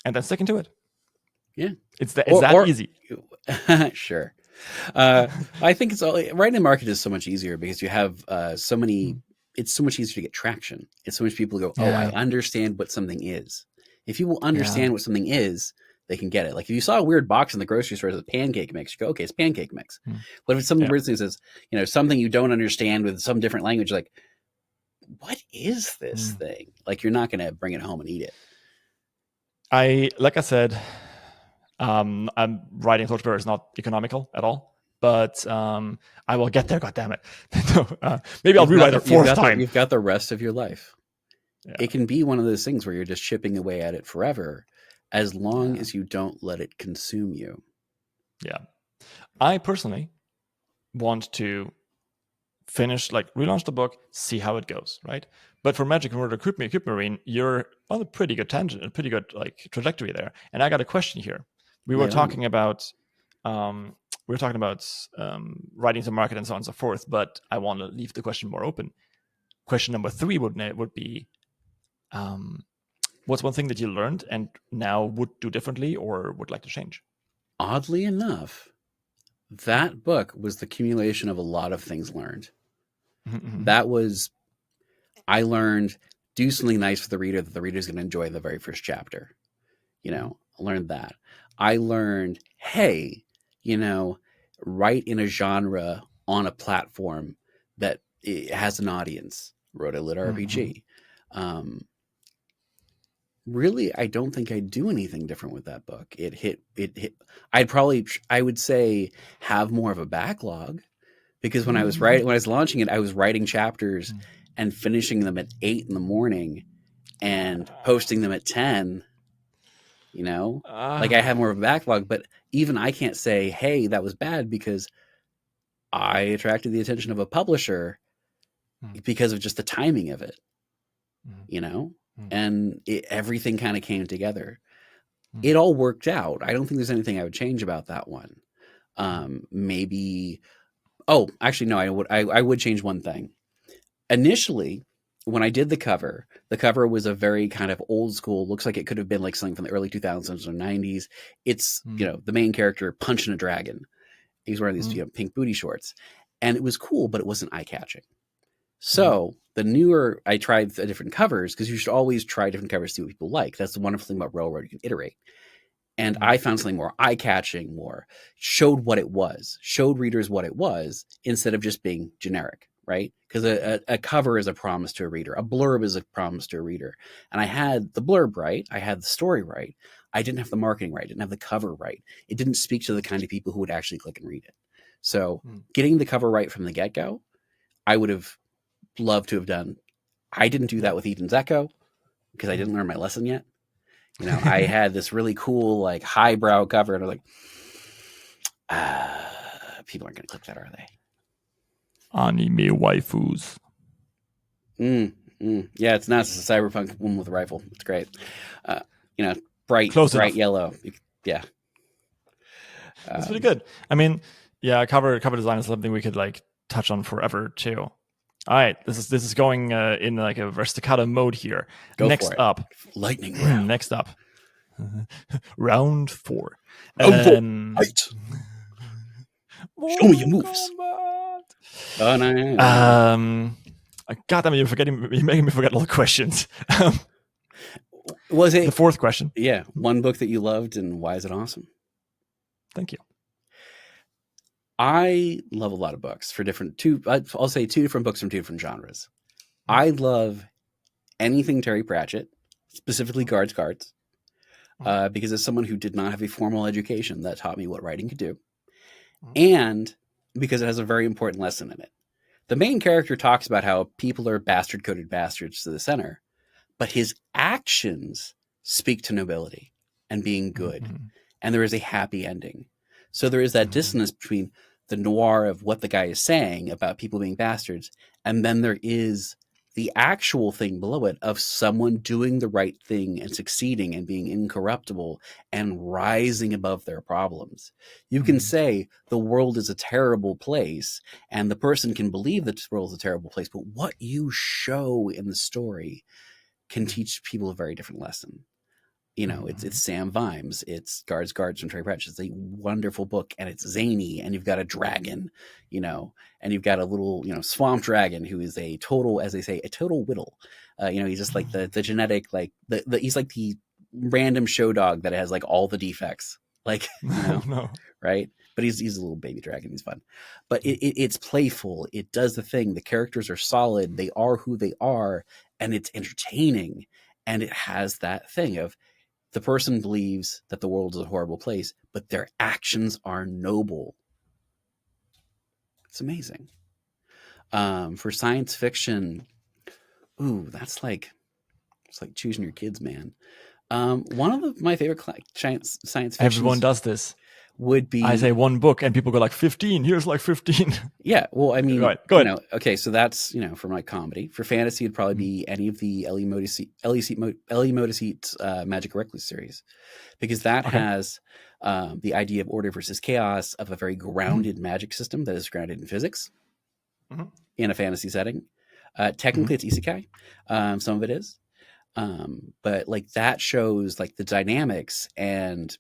And then sticking to it. Yeah. It's that easy. Sure. I think it's all writing in market is so much easier because you have so many, it's so much easier to get traction. It's so much people go, oh, I understand what something is. If people understand what something is, they can get it. Like if you saw a weird box in the grocery store as a pancake mix, you go, okay, it's pancake mix. But if it's something weird thing says, something you don't understand with some different language, like, what is this thing? Like you're not going to bring it home and eat it. Like I said, I'm writing Torchbearer is not economical at all, but I will get there. God damn it! Maybe I'll rewrite it 4th time. You've got the rest of your life. Yeah. It can be one of those things where you're just chipping away at it forever, as long as you don't let it consume you. Yeah, I personally want to finish, like relaunch the book, see how it goes, right? But for Magic Murder Cube Marine, you're on a pretty good tangent, a pretty good like trajectory there. And I got a question here. We were talking about writing to market and so on and so forth, but I want to leave the question more open. Question number 3 would be, what's one thing that you learned and now would do differently or would like to change? Oddly enough, that book was the accumulation of a lot of things learned. That was, I learned, do something nice for the reader that the reader is going to enjoy in the very first chapter. I learned that. I learned, hey, write in a genre on a platform that it has an audience. Wrote a litRPG. Really, I don't think I'd do anything different with that book. It hit. I would say have more of a backlog. Because when I was launching it, I was writing chapters and finishing them at 8 in the morning and posting them at 10, like I have more of a backlog, but even I can't say, hey, that was bad because I attracted the attention of a publisher because of just the timing of it, and everything kind of came together. It all worked out. I don't think there's anything I would change about that one. Maybe, actually, no, I would change one thing. Initially, when I did the cover was a very kind of old school, looks like it could have been like something from the early 2000s or 90s. It's, the main character punching a dragon. He's wearing these pink booty shorts. And it was cool, but it wasn't eye-catching. So the newer, I tried different covers, because you should always try different covers to see what people like. That's the wonderful thing about Railroad. You can iterate. And I found something more eye-catching, more showed what it was, showed readers what it was, instead of just being generic, right? Because a cover is a promise to a reader. A blurb is a promise to a reader. And I had the blurb right. I had the story right. I didn't have the marketing right. I didn't have the cover right. It didn't speak to the kind of people who would actually click and read it. So getting the cover right from the get-go, I would have loved to have done. I didn't do that with Eden's Echo because I didn't learn my lesson yet. I had this really cool, like, highbrow cover, and I was like, people aren't going to click that, are they? Anime waifus. Yeah, it's not just a cyberpunk woman with a rifle. It's great. Bright enough. Yellow. Yeah. That's pretty good. I mean, yeah, cover design is something we could like touch on forever too. All right, this is going in like a staccato mode here. Next up, lightning round. Next up, round 4. Right. Show me your moves. Oh no. God damn, you're making me forget all the questions. Was it the 4th question? Yeah, one book that you loved, and why is it awesome? Thank you. I love a lot of books for I'll say 2 different books from 2 different genres. I love anything Terry Pratchett, specifically Guards, because as someone who did not have a formal education, that taught me what writing could do. And because it has a very important lesson in it. The main character talks about how people are bastard-coded bastards to the center, but his actions speak to nobility and being good. And there is a happy ending. So there is that dissonance between the noir of what the guy is saying about people being bastards, and then there is the actual thing below it of someone doing the right thing and succeeding and being incorruptible and rising above their problems. You can say the world is a terrible place, and the person can believe that the world is a terrible place, but what you show in the story can teach people a very different lesson. It's Sam Vimes, it's Guards from Terry Pratchett. It's a wonderful book, and it's zany, and you've got a dragon, and you've got a little, swamp dragon who is a total, as they say, a total whittle. He's just like the genetic, like he's like the random show dog that has like all the defects, like, no. Right? But he's a little baby dragon. He's fun, but it's playful. It does the thing. The characters are solid. They are who they are, and it's entertaining. And it has that thing of, the person believes that the world is a horrible place, but their actions are noble. It's amazing. For science fiction, it's like choosing your kids, man. One of my favorite science fiction. Everyone does this. Would be, I say one book and people go like 15. Here's like 15. Yeah, well, I mean, right, go ahead. Okay, so that's for my comedy. For fantasy, it'd probably be any of the Ellie Modesi's Magic Recluse series, because that has the idea of order versus chaos, of a very grounded magic system that is grounded in physics in a fantasy setting. Technically, it's isekai. Some of it is, but like that shows like the dynamics, and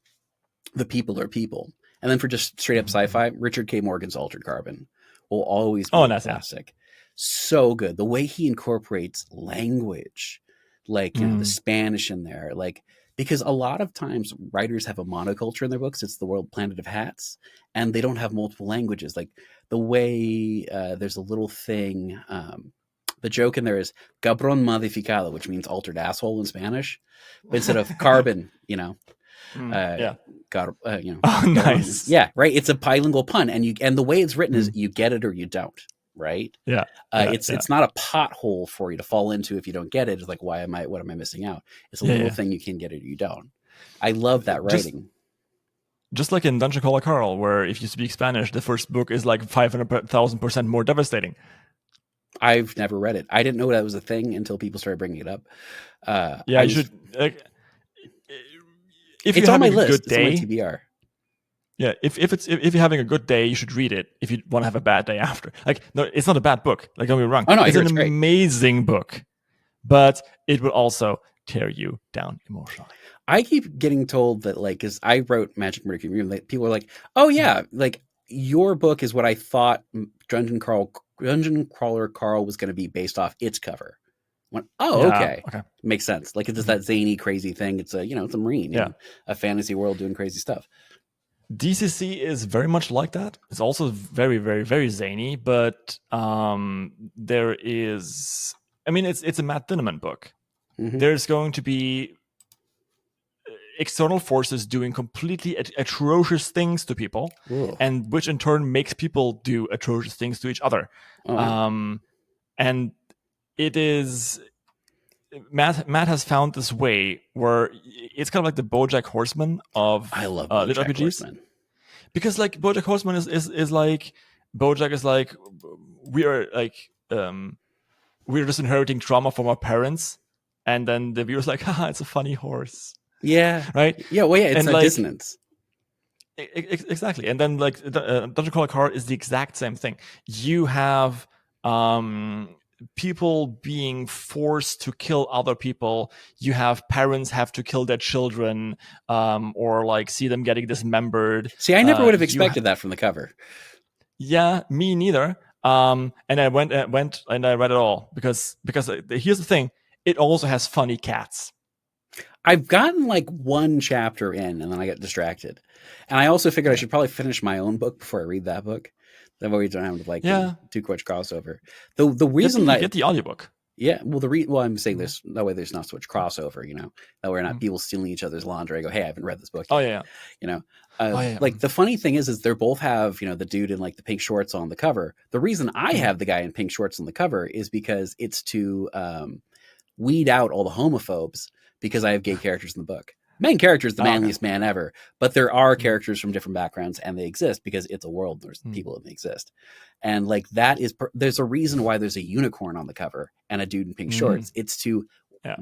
the people are people. And then for just straight up sci-fi, Richard K. Morgan's Altered Carbon will always be fantastic. So good. The way he incorporates language, like the Spanish in there, like, because a lot of times writers have a monoculture in their books. It's the world planet of hats, and they don't have multiple languages. Like the way there's a little thing, the joke in there is cabrón modificado, which means altered asshole in Spanish, but instead of carbon, oh, nice. Yeah, right. It's a bilingual pun, and the way it's written is you get it or you don't, right? Yeah. It's not a pothole for you to fall into if you don't get it. It's like, what am I missing out? It's a little thing you can get it or you don't. I love that writing. Just like in Dungeon Crawler Carl, where if you speak Spanish, the first book is like 500,000% more devastating. I've never read it. I didn't know that was a thing until people started bringing it up. You should. If it's you're on my having a list. good day, it's on my TBR. Yeah, if you're having a good day, you should read it. If you want to have a bad day after, like, no, it's not a bad book. Like, don't get me wrong. Oh no, it's an great. amazing book, but it will also tear you down emotionally. I keep getting told that, like, because I wrote Magic Murder Cube, people are like, "Oh yeah, like your book is what I thought Dungeon Crawler Carl was going to be based off its cover." I went, oh, okay, makes sense. Like, it's just that zany, crazy thing. It's it's a Marine in a fantasy world doing crazy stuff. DCC is very much like that. It's also very, very, very zany, but there is, I mean, it's a Matt Dinniman book. Mm-hmm. There's going to be external forces doing completely atrocious things to people, and which in turn makes people do atrocious things to each other. And it is, Matt has found this way where it's kind of like the BoJack Horseman of I love BoJack RPGs. Horseman. Because like BoJack Horseman is like, BoJack is like, we are like we're just inheriting trauma from our parents, and then the viewer's like, haha, it's a funny horse. Yeah. Right? Yeah, well, yeah, it's a dissonance. Exactly. And then like Dungeon Crawler Carl is the exact same thing. You have people being forced to kill other people. You have parents have to kill their children, or like see them getting dismembered. See, I never would have expected that from the cover. Yeah, me neither. And I went and I read it all because here's the thing: it also has funny cats. I've gotten like one chapter in, and then I got distracted. And I also figured I should probably finish my own book before I read that book. That way we don't have to like do much crossover. The reason that get the audiobook. Yeah, well, I'm saying this that way there's not so much crossover, that we're not people stealing each other's laundry. I go, hey, I haven't read this book yet. Like the funny thing is they both have the dude in like the pink shorts on the cover. The reason I have the guy in pink shorts on the cover is because it's to weed out all the homophobes, because I have gay characters in the book. Main character is the manliest man ever, but there are characters from different backgrounds, and they exist because it's a world. There's people that exist, and like that is there's a reason why there's a unicorn on the cover and a dude in pink shorts. It's to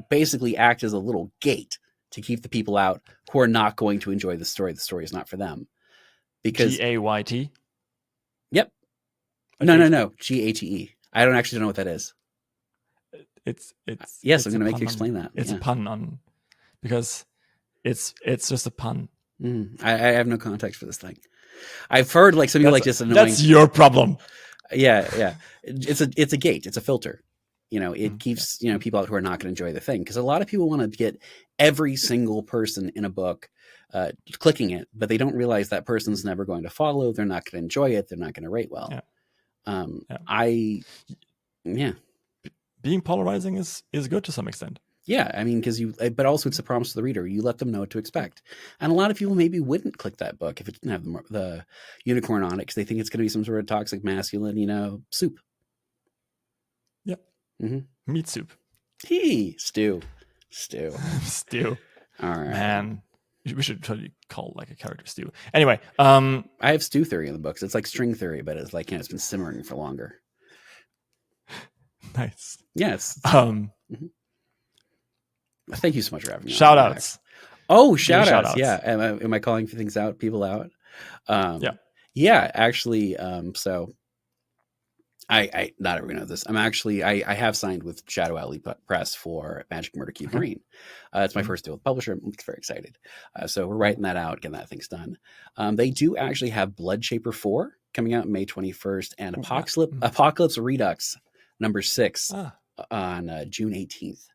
basically act as a little gate to keep the people out who are not going to enjoy the story. The story is not for them. Because GAYT. Yep. No. GATE. I don't actually know what that is. It's yes, I'm going to make you explain that. It's a pun on, because it's just a pun. I have no context for this thing. I've heard like some people like this annoying. That's your problem. Yeah. It's a gate. It's a filter. It keeps people out who are not going to enjoy the thing, because a lot of people want to get every single person in a book clicking it, but they don't realize that person's never going to follow. They're not going to enjoy it. They're not going to rate well. Being polarizing is good to some extent. Yeah, I mean, but also it's a promise to the reader. You let them know what to expect. And a lot of people maybe wouldn't click that book if it didn't have the unicorn on it, because they think it's going to be some sort of toxic masculine, soup. Yep. Mm-hmm. Meat soup. Stew. Stew. All right. Man, we should totally call like a character stew. Anyway, I have stew theory in the books. It's like string theory, but it's like, it's been simmering for longer. Nice. Yes. Thank you so much for having me. Shout outs. Oh, shout outs. Yeah. Am I calling things out? People out? Yeah. Actually, so I not everyone knows this. I'm actually I have signed with Shadow Alley Press for Magic Murder Cube Marine. It's my first deal with the publisher. I'm very excited. So we're writing that out, getting that thing's done. They do actually have Bloodshaper 4 coming out May 21st, and Apocalypse Redux number 6 on June 18th,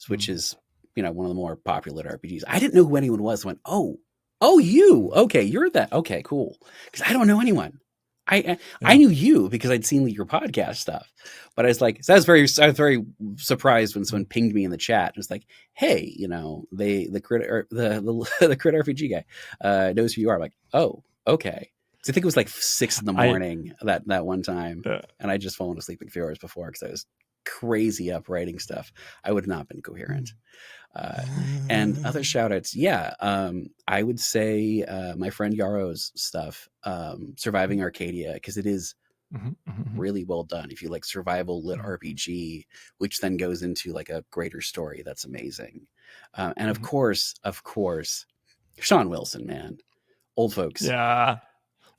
which is one of the more popular RPGs. I didn't know who anyone was. I went, oh, you, okay, you're that, okay, cool, because I don't know anyone. I knew you because I'd seen your podcast stuff, but I was like, so I was very surprised when someone pinged me in the chat. It was like, hey, the crit RPG guy knows who you are. I'm like, oh, okay. I think it was like 6 in the I morning that one time, uh, and I just fallen asleep like a few hours before because I was crazy up writing stuff. I would not have been coherent. And other shout outs, yeah, I would say my friend Yaro's stuff, Surviving Arcadia, because it is really well done. If you like survival lit RPG, which then goes into like a greater story, that's amazing. And of course, Sean Wilson, man, old folks. Yeah.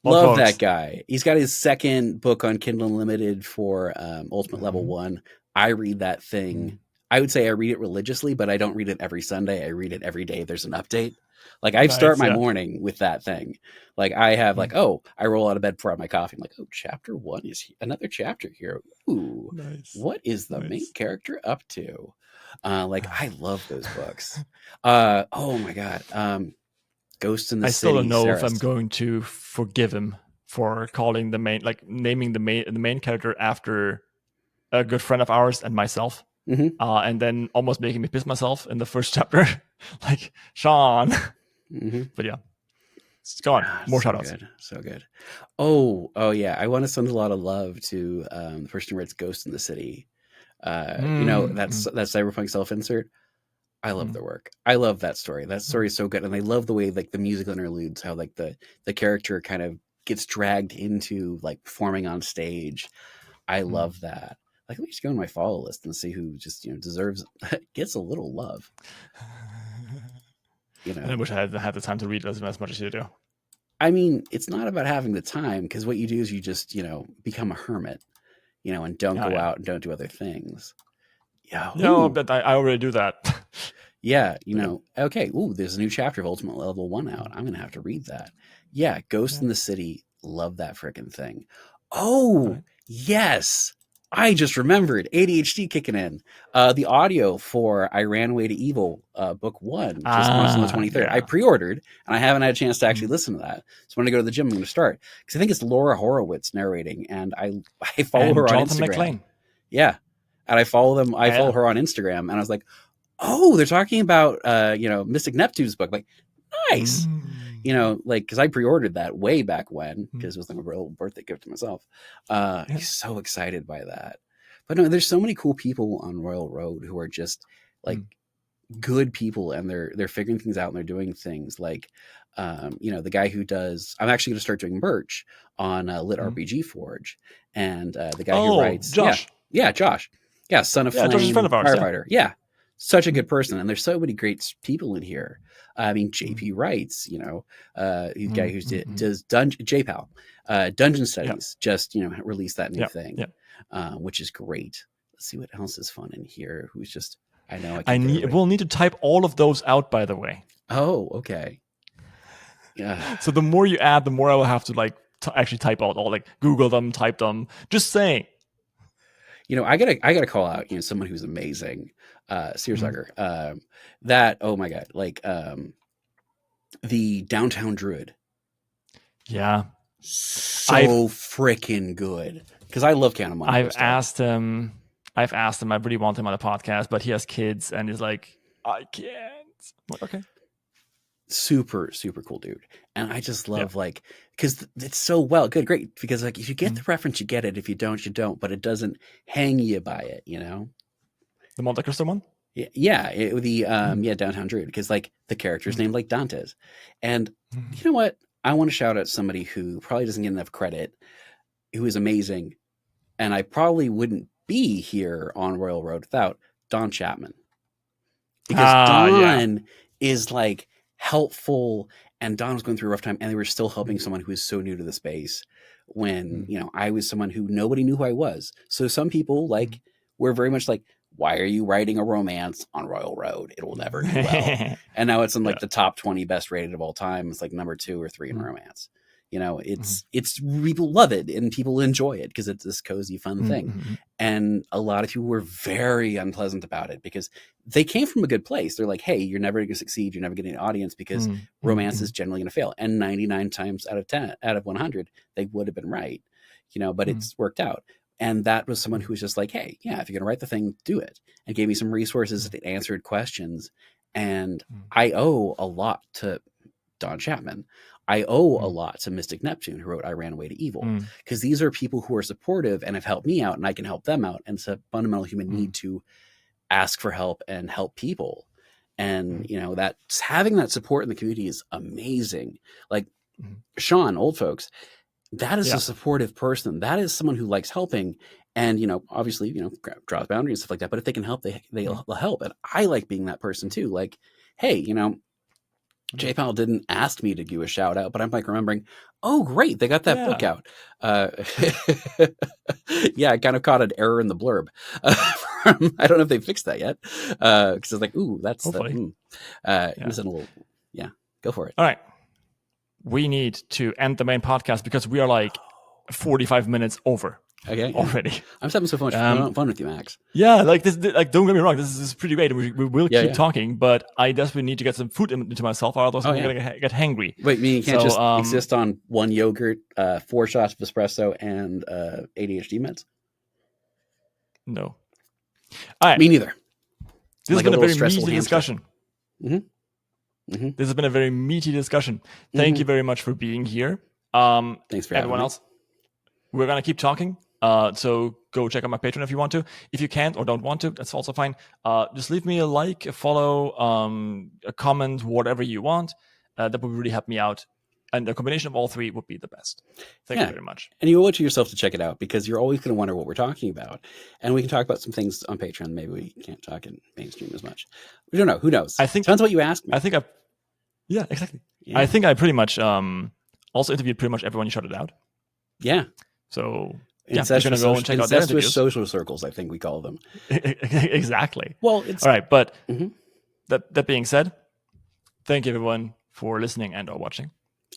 Old Love that folks. guy. He's got his second book on Kindle Unlimited for Ultimate Level 1. I read that thing. I would say I read it religiously, but I don't read it every Sunday. I read it every day. There's an update. Like I start my morning with that thing. Like I have like, I roll out of bed before I have my coffee. I'm like, oh, chapter 1 is another chapter here. Ooh, what is the main character up to? Like I love those books. Oh my God. Ghost in the I City. still don't know if I'm Sarist. going to forgive him for calling the main, like naming the main character after a good friend of ours and myself, and then almost making me piss myself in the first chapter, like Sean. But yeah, it's gone. More So shoutouts. good, so good. Oh yeah. I want to send a lot of love to the person who writes Ghost in the City. You know, that's that cyberpunk self-insert. I love their work. I love that story. That story is so good, and I love the way like the musical interludes, how like the character kind of gets dragged into like performing on stage. I love that. Like, let me just go on my follow list and see who just deserves gets a little love. I wish I had the time to read as much as you do. I mean, it's not about having the time, because what you do is you just become a hermit, and don't go out and don't do other things. Yeah. No, but I already do that. Yeah, okay. Ooh, there's a new chapter of Ultimate Level 1 out. I'm gonna have to read that. Yeah, Ghost in the City. Love that freaking thing. Oh, yes. I just remembered. ADHD kicking in. The audio for I Ran Away to Evil, book 1, just launched on the 23rd. I pre-ordered, and I haven't had a chance to actually listen to that. So when I go to the gym, I'm going to start, because I think it's Laura Horowitz narrating, and I follow her on Instagram. McClane. Yeah, and I follow them. I follow her on Instagram, and I was like, oh, they're talking about Mystic Neptune's book. Like, nice. Like, because I pre-ordered that way back when, because it was like a real birthday gift to myself. I'm so excited by that. But no, there's so many cool people on Royal Road who are just like good people, and they're figuring things out, and they're doing things like the guy who does, I'm actually going to start doing merch on litRPG Forge, and the guy who writes Josh. Josh, son of Flame, Josh is a friend of ours, firefighter. Such a good person, and there's so many great people in here. I mean, JP writes, the guy who does JPAL, Dungeon Studies, just released that new thing, which is great. Let's see what else is fun in here. Who's just we'll need to type all of those out, by the way. Oh, okay. Yeah. So the more you add, the more I will have to actually type out all, like Google them, type them. Just saying. I gotta call out someone who's amazing, Searsucker. That, oh my god, like the Downtown Druid. Yeah, so freaking good, because I love Count of Monte. I've asked him. I really want him on the podcast, but he has kids, and he's like, I can't. Like, okay. Super, super cool dude. And I just love because it's so great. Because like, if you get the reference, you get it. If you don't, you don't. But it doesn't hang you by it, The Monte Cristo one? Yeah. Downtown Druid. Because like the character's named like Dante's. And you know what? I want to shout out somebody who probably doesn't get enough credit, who is amazing. And I probably wouldn't be here on Royal Road without Don Chapman. Because Don is like helpful, and Don was going through a rough time, and they were still helping someone who is so new to the space when I was someone who nobody knew who I was. So some people were very much like, why are you writing a romance on Royal Road? It will never do well. And now it's in the top 20 best rated of all time. It's like number 2 or 3 in romance. It's people love it, and people enjoy it because it's this cozy, fun thing. And a lot of people were very unpleasant about it, because they came from a good place. They're like, hey, you're never going to succeed. You're never getting an audience, because romance is generally going to fail. And 99 times out of 100, they would have been right, but it's worked out. And that was someone who was just like, hey, yeah, if you're going to write the thing, do it. And gave me some resources that answered questions. And I owe a lot to Don Chapman. I owe a lot to Mystic Neptune, who wrote I Ran Away to Evil, because these are people who are supportive and have helped me out, and I can help them out. And it's a fundamental human need to ask for help and help people. And, that having that support in the community is amazing. Like Sean, old folks, that is a supportive person. That is someone who likes helping and, obviously, draws boundaries and stuff like that. But if they can help, they'll help. And I like being that person too. Like, hey, JPal didn't ask me to do a shout out, but I'm like remembering, oh, great, they got that book out. I kind of caught an error in the blurb. I don't know if they fixed that yet. Because I was like, ooh, that's Hopefully. It was in a little, go for it. All right. We need to end the main podcast because we are like 45 minutes over. Okay. Already. I'm just having so much fun with you, Max. Yeah, like this. Like, don't get me wrong. This is pretty great. We will keep talking, but I desperately need to get some food into myself, or otherwise I'm gonna get hangry. Wait, you can't just exist on one yogurt, 4 shots of espresso, and ADHD meds? No. All right. Me neither. This has been a very meaty discussion. Mm-hmm. This has been a very meaty discussion. Thank you very much for being here. Thanks for everyone having me. else. We're gonna keep talking. So go check out my Patreon if you want to. If you can't or don't want to, that's also fine. Just leave me a like, a follow, a comment, whatever you want. That would really help me out. And a combination of all three would be the best. Thank you very much. And you owe it to yourself to check it out because you're always going to wonder what we're talking about. And we can talk about some things on Patreon. Maybe we can't talk in mainstream as much. We don't know. Who knows? I think depends what you ask me. I think exactly. Yeah. I think I pretty much also interviewed pretty much everyone you shouted out. Yeah. So you're gonna go and check out their interviews. Social circles, I think we call them. Exactly. Well, it's all right. But that being said, thank you everyone for listening and or watching.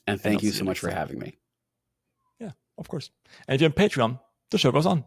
And thank you so much for having me. Yeah, of course. And if you're on Patreon, the show goes on.